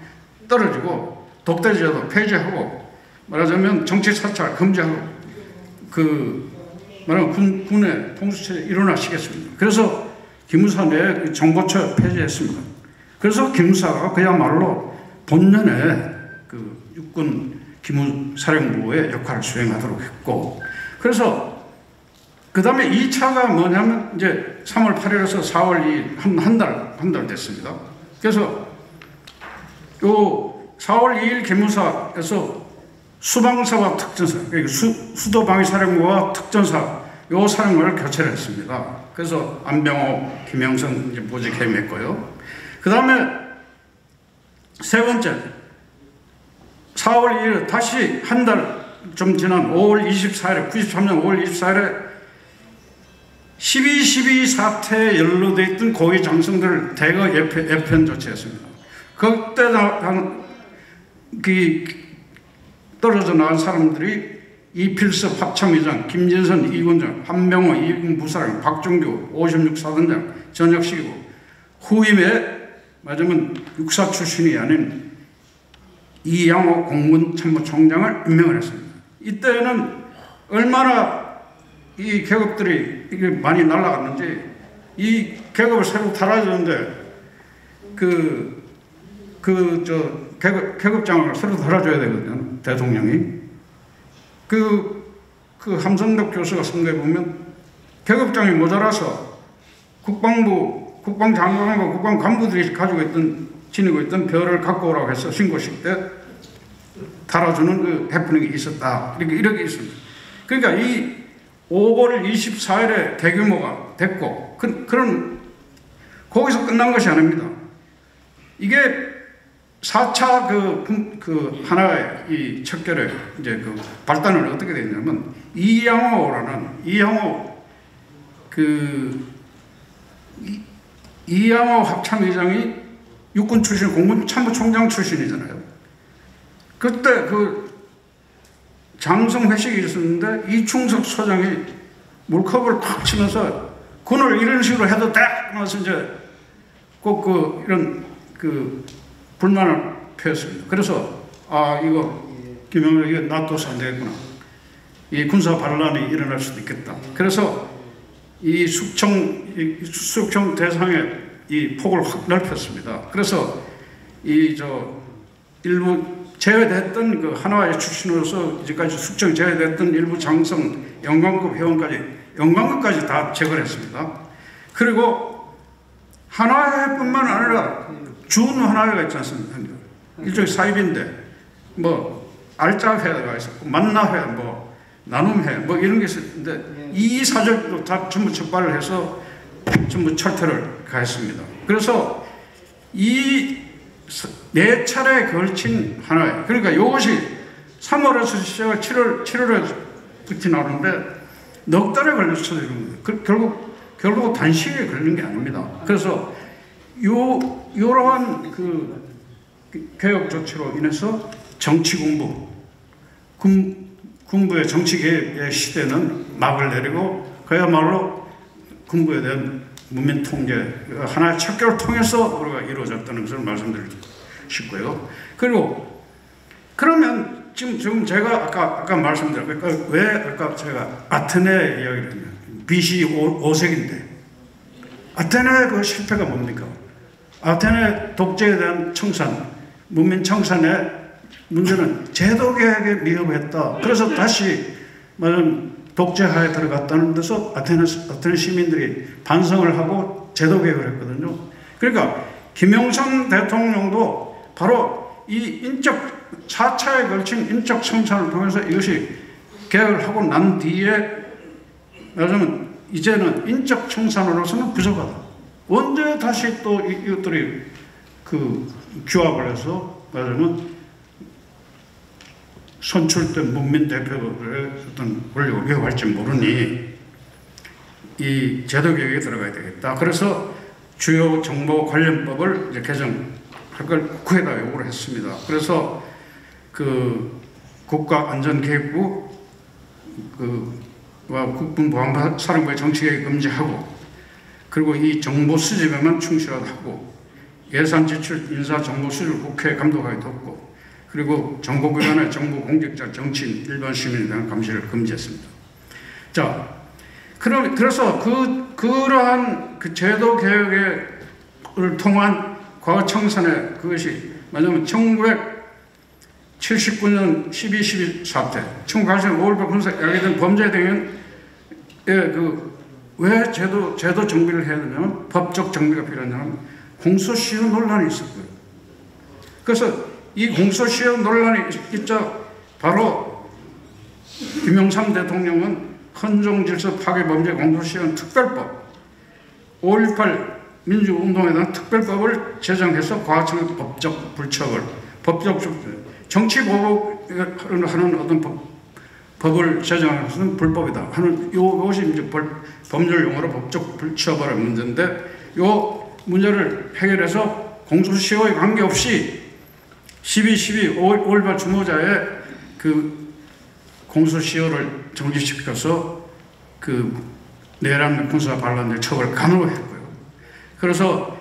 떨어지고 독대제도 폐지하고 말하자면 정치 사찰 금지하고 말하면 군의 통수체제 일어나시겠습니다. 그래서 기무사 내 정보처 폐지했습니다. 그래서 기무사가 그야말로 본연의 육군 기무사령부의 역할을 수행하도록 했고, 그래서 그 다음에 2차가 뭐냐면 이제 3월 8일에서 4월 2일 한 달 됐습니다. 그래서 요 4월 2일 기무사에서 수방사와 특전사, 그러니까 수도방위사령부와 특전사 요 사령관을 교체를 했습니다. 그래서 안병호, 김영선 이제 보직 해임했고요. 그 다음에 세 번째 4월 2일 다시 한 달 좀 지난 5월 24일에 93년 5월 24일에 12.12 사태에 연루되어 있던 고위 장성들을 대거 예편 조치했습니다. 그때 떨어져 나간 사람들이 이필섭 합참의장, 김진선 이군장, 한명호 이군 부사령, 박종규 56사단장 전역시키고 후임에 맞으면 육사 출신이 아닌 이양호 공군 참모총장을 임명을 했습니다. 이때는 얼마나 이 계급들이 이게 많이 날아갔는지 이 계급을 새로 달아주는데 계급장을 새로 달아줘야 되거든요. 대통령이. 함성덕 교수가 선거해 보면 계급장이 모자라서 국방장관과 국방간부들이 가지고 있던 지니고 있던 별을 갖고 오라고 해서 신고식 때 달아주는 그 해프닝이 있었다. 이렇게 있습니다. 그러니까 이 5월 24일에 대규모가 됐고, 그런, 거기서 끝난 것이 아닙니다. 이게 4차 그 하나의 이 척결의 이제 그 발단은 어떻게 됐냐면, 이양호 합참의장이 육군 출신, 공군 참모총장 출신이잖아요. 그때 그 장성 회식이 있었는데 이충석 소장이 물컵을 콱 치면서 군을 이런 식으로 해도 돼! 하면서 이제 꼭 이런 불만을 표했습니다. 그래서 이거 김영렬 이거 놔둬서 안 되겠구나. 이 군사 반란이 일어날 수도 있겠다. 그래서 이 숙청 대상의 이 폭을 확 넓혔습니다. 그래서 일부 제외됐던 그 한화의 출신으로서 이제까지 숙청 제외됐던 일부 장성 영광급 회원까지 다 제거를 했습니다. 그리고 한화회뿐만 아니라 준한화회가 있지 않습니까? 일종의 사입인데 알짜회가 있었고 만나회, 나눔회 이런 게 있었는데 이 사절도 다 전부 적발을 해서 전부 철퇴를 가했습니다. 그래서 이 4차례에 걸친 하나예요. 그러니까 이것이 3월에서 시작을 7월에 끝이 나오는데 넉 달에 걸려서 이런 거예요. 결국 단시에 걸린 게 아닙니다. 그래서 이러한 그 개혁 조치로 인해서 정치 공부, 군부의 정치 개혁의 시대는 막을 내리고 그야말로 군부에 대한 문민 통제 하나의 척결을 통해서 우리가 이루어졌다는 것을 말씀드리고 싶고요. 그리고 그러면 지금 제가 아까 말씀드렸고 왜 아까 제가 아테네 이야기를 했냐면 BC 5세기인데 아테네 그 실패가 뭡니까? 아테네 독재에 대한 청산, 문민 청산의 문제는 제도 개혁에 미흡했다. 그래서 다시 독재하에 들어갔다는 데서 아테네 시민들이 반성을 하고 제도 개혁을 했거든요. 그러니까 김영삼 대통령도 바로 이 4차에 걸친 인적 청산을 통해서 이것이 개혁을 하고 난 뒤에 말하자면 이제는 인적 청산으로서는 부족하다. 언제 다시 또 이것들이 규합을 해서 말하자면 선출된 문민 대표들의 어떤 권력을 위협할지 모르니 이 제도개혁에 들어가야 되겠다. 그래서 주요 정보 관련법을 이제 개정할 걸 국회에다 요구를 했습니다. 그래서 국가안전계획부와 국군보안사령부의 정치개혁 금지하고 그리고 이 정보 수집에만 충실하고 예산 지출, 인사 정보 수집을 국회에 감독하게 뒀고 그리고 정보기관의 정보 공직자, 정치인, 일반 시민에 대한 감시를 금지했습니다. 자, 그래서 그러한 제도 개혁을 통한 과거 청산의 그것이 뭐냐면 1979년 12.12 사태, 1980년 5.18 군사 야기된 범죄에 대한 왜 제도 정비를 해야 되냐면 법적 정비가 필요하냐면 공소시효 논란이 있었고요. 그래서 이 공소시효 논란이 있자 바로 김영삼 대통령은 헌정질서 파괴범죄 공소시효 특별법 5.18 민주운동에 대한 특별법을 제정해서 과거의 법적 불처벌, 정치보복을 하는 어떤 법을 제정하는 것은 불법이다 하는 이것이 이제 법률 용어로 법적 불처벌의 문제인데 이 문제를 해결해서 공소시효에 관계없이 12.12 5.18 주모자의 공소시효를 정지시켜서 내란 군사 반란들 처벌을 간호했고요. 그래서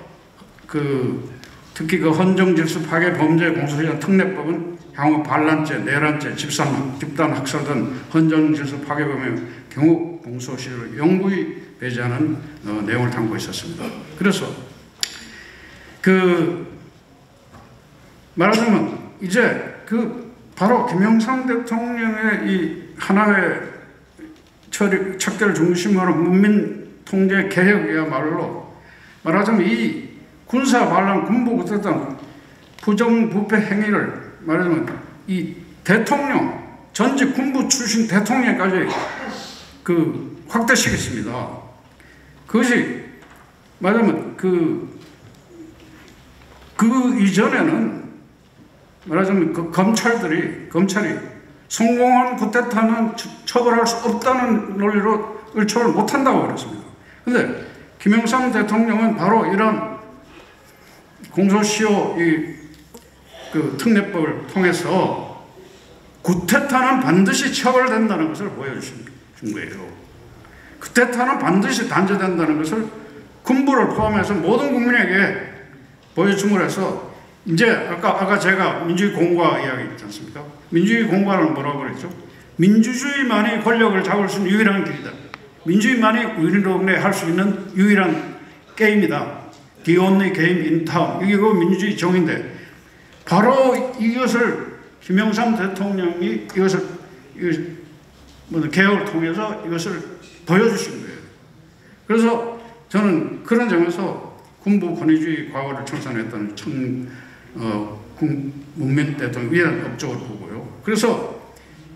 특히 헌정질서 파괴 범죄 공소시효 특례법은 향후 반란죄, 내란죄, 집단 학살 등 헌정질서 파괴범의 경우 공소시효를 영구히 배제하는 내용을 담고 있었습니다. 그래서 말하자면 이제 바로 김영삼 대통령의 이 하나의 척결 중심으로 문민 통제 개혁이야말로 말하자면 이 군사 반란 군부 어쨌든 부정부패 행위를 말하자면 이 대통령, 전직 군부 출신 대통령까지 그 확대시켰습니다. 그것이 말하자면 그 이전에는 말하자면 그 검찰이 성공한 쿠데타는 처벌할 수 없다는 논리로 처벌 못한다고 그랬습니다. 그런데 김영삼 대통령은 바로 이런 공소시효 그 특례법을 통해서 쿠데타는 반드시 처벌된다는 것을 보여주신 거예요. 쿠데타는 반드시 단죄된다는 것을 군부를 포함해서 모든 국민에게 보여줌으로 해서 이제 아까 제가 민주주의 공과 이야기 있지 않습니까? 민주주의 공과는 뭐라고 그랬죠? 민주주의만이 권력을 잡을 수 있는 유일한 길이다. 민주주의만이 우리나라에 할 수 있는 유일한 게임이다. The only game in town. 이게 그 민주주의 정의인데 바로 이것을 김영삼 대통령이 이것을 개혁을 통해서 이것을 보여주신 거예요. 그래서 저는 그런 점에서 군부 권위주의 과거를 청산했다는 문민 대통령 위대한 업적을 보고요. 그래서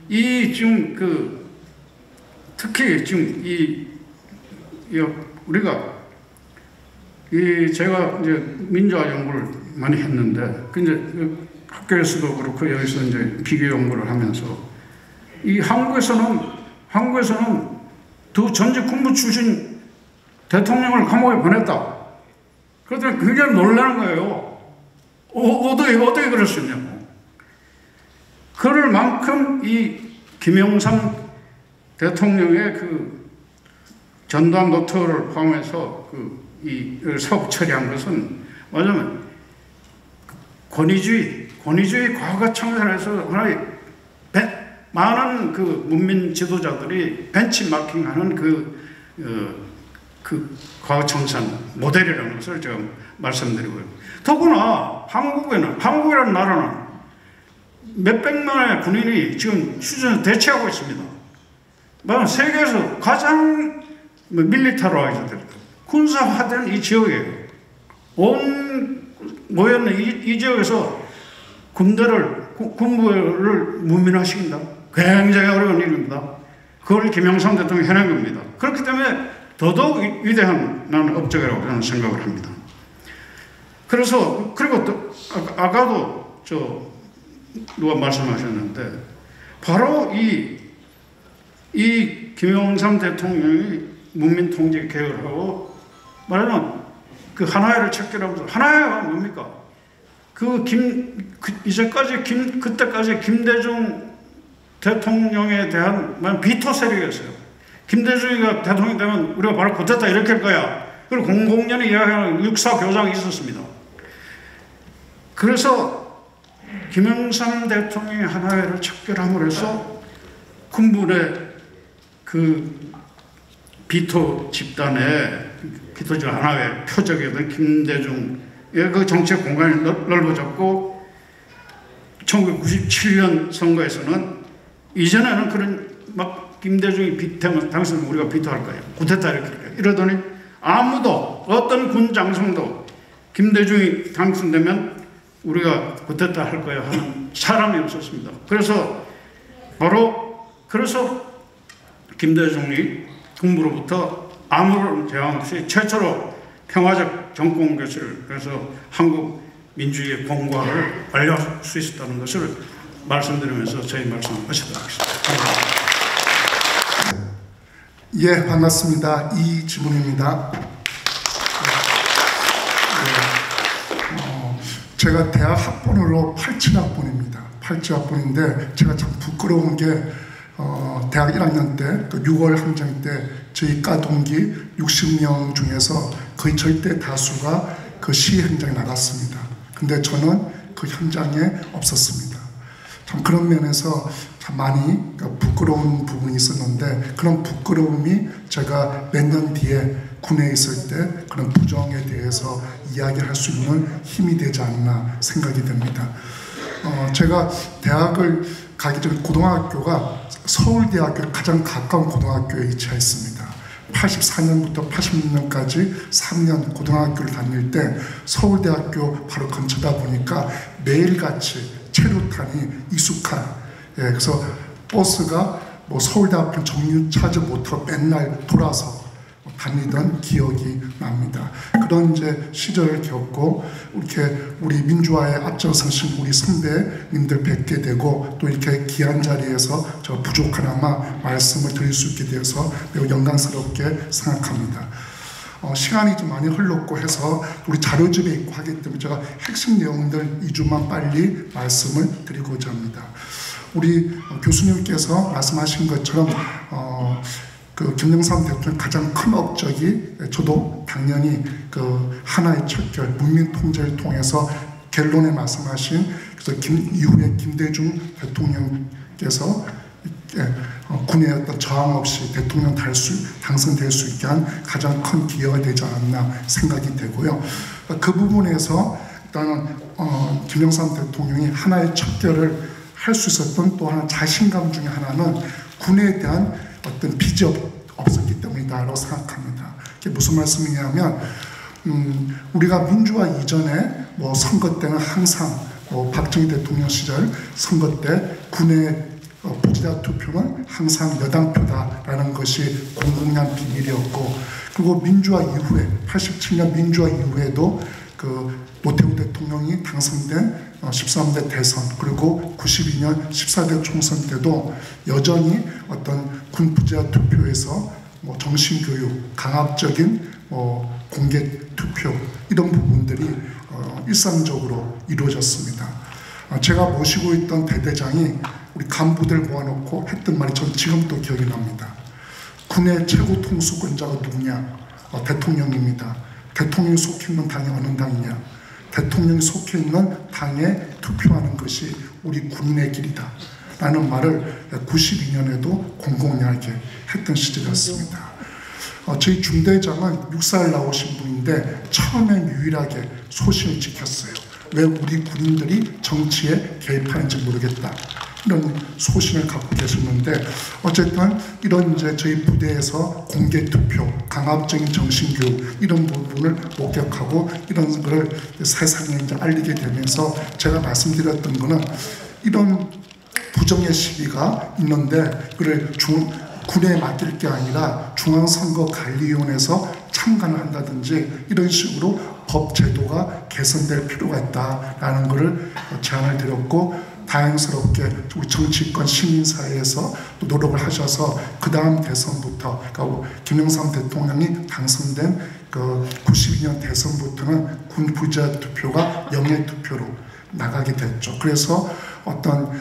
이 지금 특히 지금 우리가 제가 이제 민주화 연구를 많이 했는데, 이제 학교에서도 그렇고 여기서 이제 비교 연구를 하면서 이 한국에서는 두 전직 군부 출신 대통령을 감옥에 보냈다. 그랬더니 굉장히 놀라는 거예요. 어떻게 그럴 수 있냐고. 그럴 만큼 이 김영삼 대통령의 그 전두환 노트를 포함해서 이 사업 처리한 것은 뭐냐면 권위주의 과거 청산에서 하나의 많은 그 문민 지도자들이 벤치마킹하는 그 과거 청산 모델이라는 것을 제가 말씀드리고요. 더구나 한국이라는 나라는 몇백만의 군인이 지금 휴전을 대치하고 있습니다. 세계에서 가장 밀리터라이즈된 군사화된 이 지역이에요. 모였는 이 지역에서 군부를 문민화시킨다. 굉장히 어려운 일입니다. 그걸 김영삼 대통령이 해낸 겁니다. 그렇기 때문에 더더욱 위대한 나는 업적이라고 저는 생각을 합니다. 그래서 그리고 또 아까도 누가 말씀하셨는데 바로 이 김영삼 대통령이 문민 통제 개혁을 하고 말하면 그 하나회를 척결하면서 하나회가 뭡니까? 그때까지 김대중 대통령에 대한 비토 세력이었어요. 김대중이가 대통령이 되면 우리가 바로 쿠데타 일으킬 거야. 그리고 00년에 이야기하는 육사 교장이 있었습니다. 그래서 김영삼 대통령이 하나회를 척결함으로 해서 군부의 그 비토 집단의 비토집 하나회 표적이었던 김대중의 그 정책 공간이 넓어졌고 1997년 선거에서는 이전에는 그런 김대중이 비태면 당신은 우리가 비토할 거예요. 쿠데타 이렇게 이러더니 아무도 어떤 군 장성도 김대중이 당선되면 우리가 쿠데타 할 거야 하는 사람이 없었습니다. 그래서 김대중이 군부로부터 아무런 제한 없이 최초로 평화적 정권 교체를 그래서 한국 민주주의의 공과를 알릴 수 있었다는 것을 말씀드리면서 저희 말씀을 마치도록 하겠습니다. 예, 반갑습니다. 이지문입니다. 제가 대학 학번으로 87학번입니다. 87학번인데 제가 참 부끄러운 게 대학 1학년 때 6월 항쟁 때 저희 과 동기 60명 중에서 거의 절대 다수가 그 시위 현장에 나갔습니다. 근데 저는 그 현장에 없었습니다. 참 그런 면에서 참 많이 부끄러운 부분이 있었는데 그런 부끄러움이 제가 몇 년 뒤에 군에 있을 때 그런 부정에 대해서 이야기할 수 있는 힘이 되지 않나 생각이 됩니다. 제가 대학을 가기 전에 고등학교가 서울대학교 가장 가까운 고등학교에 위치했습니다. 84년부터 86년까지 3년 고등학교를 다닐 때 서울대학교 바로 근처다 보니까 매일같이 체류탄이 익숙한, 그래서 버스가 뭐 서울대학교 정류차지 못하고 맨날 돌아서 다니던 기억이 납니다. 그런 이제 시절을 겪고 이렇게 우리 민주화에 앞장서신 우리 선배님들 뵙게 되고 또 이렇게 귀한 자리에서 저 부족하나마 말씀을 드릴 수 있게 되어서 매우 영광스럽게 생각합니다. 시간이 좀 많이 흘렀고 해서 우리 자료집에 있고 하기 때문에 제가 핵심 내용들 2주만 빨리 말씀을 드리고자 합니다. 우리 교수님께서 말씀하신 것처럼 그 김영삼 대통령 가장 큰 업적이 저도 당연히 그 하나의 척결 문민 통제를 통해서 결론에 말씀하신 그래서 이후에 김대중 대통령께서 군의 어떤 저항 없이 대통령 당선될 수 있게 한 가장 큰 기여가 되지 않았나 생각이 되고요. 그 부분에서 일단은 김영삼 대통령이 하나의 척결을 할 수 있었던 또 하나 자신감 중에 하나는 군에 대한 어떤 빚이 없었기 때문이다라고 생각합니다. 이게 무슨 말씀이냐면 우리가 민주화 이전에 뭐 선거 때는 항상 뭐 박정희 대통령 시절 선거 때 군의 부지자 투표는 항상 여당표다라는 것이 공공연 비밀이었고, 그리고 민주화 이후에 87년 민주화 이후에도 그 노태우 대통령이 당선된 13대 대선 그리고 92년 14대 총선 때도 여전히 어떤 군 부지자 투표에서 뭐 정신교육, 강압적인 공개 투표 이런 부분들이 일상적으로 이루어졌습니다. 제가 모시고 있던 대대장이 우리 간부들 모아놓고 했던 말이 전 지금도 기억이 납니다. 군의 최고 통수권자가 누구냐? 대통령입니다. 대통령이 속해 있는 당이 어느 당이냐? 대통령이 속해 있는 당에 투표하는 것이 우리 군인의 길이다 라는 말을 92년에도 공공연하게 했던 시절이었습니다. 저희 중대장은 육사를 나오신 분인데 처음엔 유일하게 소신을 지켰어요. 왜 우리 군인들이 정치에 개입하는지 모르겠다 이런 소신을 갖고 계셨는데, 어쨌든 이런 이제 저희 부대에서 공개 투표, 강압적인 정신교육 이런 부분을 목격하고 이런 거를 세상에 이제 알리게 되면서 제가 말씀드렸던 거는 이런 부정의 시비가 있는데 그를 군에 맡길 게 아니라 중앙선거관리위원회에서 참관을 한다든지 이런 식으로 법 제도가 개선될 필요가 있다라는 것을 제안을 드렸고, 다행스럽게 우리 정치권 시민사회에서 또 노력을 하셔서 그 다음 대선부터 그러니까 김영삼 대통령이 당선된 그 92년 대선부터는 군 부지자 투표가 영예 투표로 나가게 됐죠. 그래서 어떤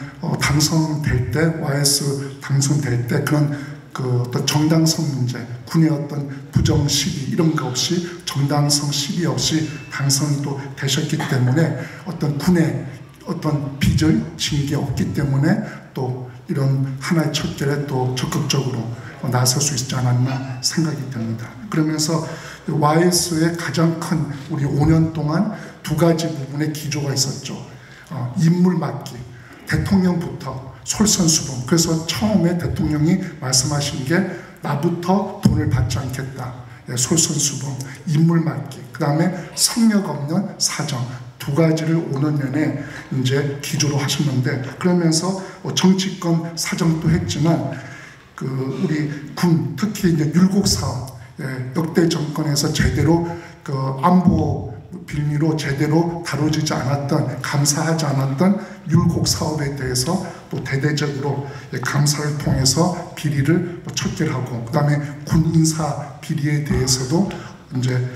당선될 때 YS 당선될 때 그런 그 어떤 정당성 문제, 군의 어떤 부정 시비 이런 거 없이 정당성 시비 없이 당선이 또 되셨기 때문에 어떤 군의 어떤 빚을 진 게 없기 때문에 또 이런 하나의 척결에 또 적극적으로 나설 수 있지 않았나 생각이 듭니다. 그러면서 YS의 가장 큰 우리 5년 동안 두 가지 부분의 기조가 있었죠. 인물 맡기, 대통령부터 솔선수범. 그래서 처음에 대통령이 말씀하신 게 나부터 돈을 받지 않겠다. 솔선수범, 인물 맡기. 그 다음에 성역 없는 사정. 두 가지를 5년 내내 이제 기조로 하셨는데, 그러면서 정치권 사정도 했지만 그 우리 군 특히 이제 율곡 사업, 역대 정권에서 제대로 그 안보 빌미로 제대로 다뤄지지 않았던, 감사하지 않았던 율곡 사업에 대해서 또 대대적으로 감사를 통해서 비리를 척결하고, 그 다음에 군 인사 비리에 대해서도 이제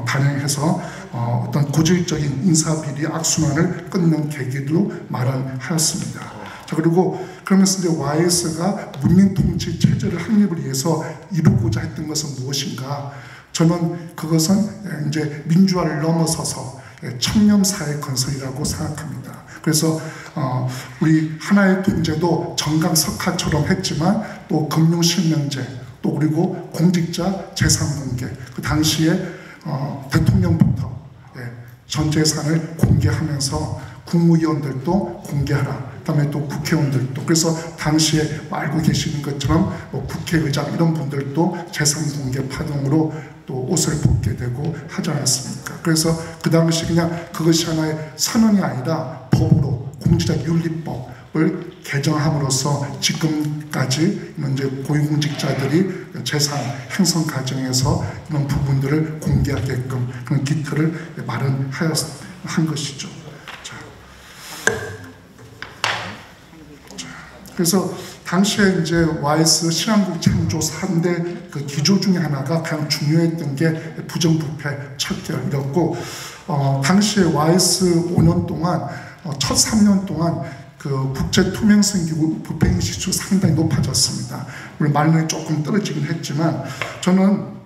단행해서 어떤 고질적인 인사 비리 악순환을 끊는 계기도 마련하였습니다. 자, 그리고 그러면서 이제 YS가 문민 통치 체제를 확립을 위해서 이루고자 했던 것은 무엇인가? 저는 그것은 이제 민주화를 넘어서서 청렴 사회 건설이라고 생각합니다. 그래서 우리 하나의 통제도 정강석화처럼 했지만 또 금융실명제, 또 그리고 공직자 재산 공개, 그 당시에 대통령부터 전 재산을 공개하면서 국무위원들도 공개하라. 그다음에 또 국회의원들도 그래서 당시에 알고 계시는 것처럼 뭐 국회의장 이런 분들도 재산 공개 파동으로 또 옷을 벗게 되고 하지 않았습니까? 그래서 그 당시 그냥 그것이 하나의 선언이 아니라 법으로 공직자윤리법을 개정함으로써 지금까지 이제 고위공직자들이 재산 형성 과정에서 이런 부분들을 공개하게끔 그런 기틀을 마련한 것이죠. 그래서 당시에 이제 YS 신한국 창조 3대 그 기조 중에 하나가 가장 중요했던 게 부정부패 척결이었고, 당시에 YS 5년 동안, 첫 3년 동안 그 국제 투명성 기구 부패 인식도 상당히 높아졌습니다. 물론 말년에 조금 떨어지긴 했지만, 저는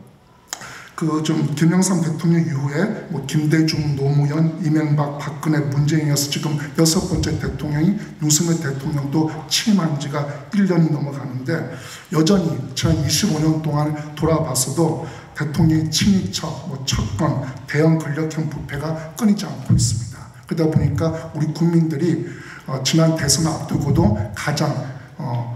그 좀 김영삼 대통령 이후에 뭐 김대중, 노무현, 이명박, 박근혜, 문재인이어서 지금 6번째 대통령이 윤석열 대통령도 취임한 지가 1년이 넘어가는데 여전히 지난 25년 동안 돌아봤어도 대통령의 친인척, 뭐 척건, 대형 권력형 부패가 끊이지 않고 있습니다. 그러다 보니까 우리 국민들이 지난 대선을 앞두고도 가장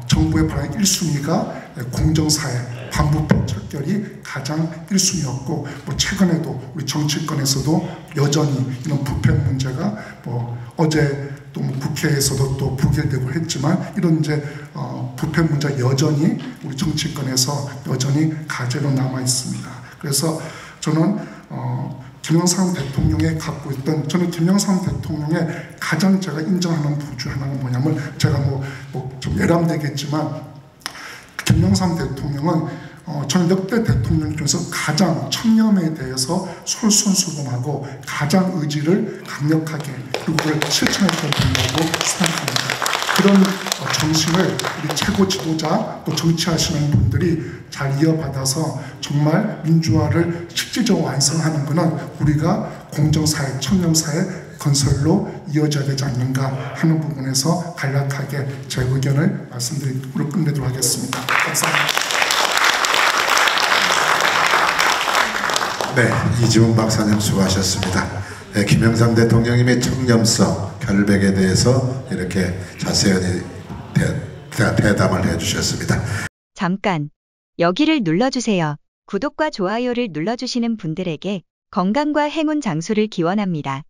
정부의 바라는 1순위가 공정사회, 반부패 척결이 가장 1순위였고, 뭐 최근에도 우리 정치권에서도 여전히 이런 부패 문제가 뭐 어제 또 뭐 국회에서도 또 부결되고 했지만 이런 이제 부패 문제 여전히 우리 정치권에서 여전히 가제로 남아 있습니다. 그래서 저는 김영삼 대통령이 갖고 있던, 저는 김영삼 대통령의 가장 제가 인정하는 부주 하나가 뭐냐면, 제가 뭐 좀 예람되겠지만 김영삼 대통령은 저는 역대 대통령 중에서 가장 청렴에 대해서 솔선수범하고 가장 의지를 강력하게 그리고 그걸 실천했던 분이라고 생각합니다. 그런 정신을 우리 최고 지도자 또 정치하시는 분들이 잘 이어받아서 정말 민주화를 실질적으로 완성하는 것은 우리가 공정사회, 청렴사회 건설로 이어져야 되지 않는가 하는 부분에서 간략하게 제 의견을 말씀드리도록 끝내도록 하겠습니다. 감사합니다. 네, 이지훈 박사님 수고하셨습니다. 네, 김영삼 대통령님의 청렴성, 결백에 대해서 이렇게 자세히 대담을 해주셨습니다. 잠깐, 여기를 눌러주세요. 구독과 좋아요를 눌러주시는 분들에게 건강과 행운 장수를 기원합니다.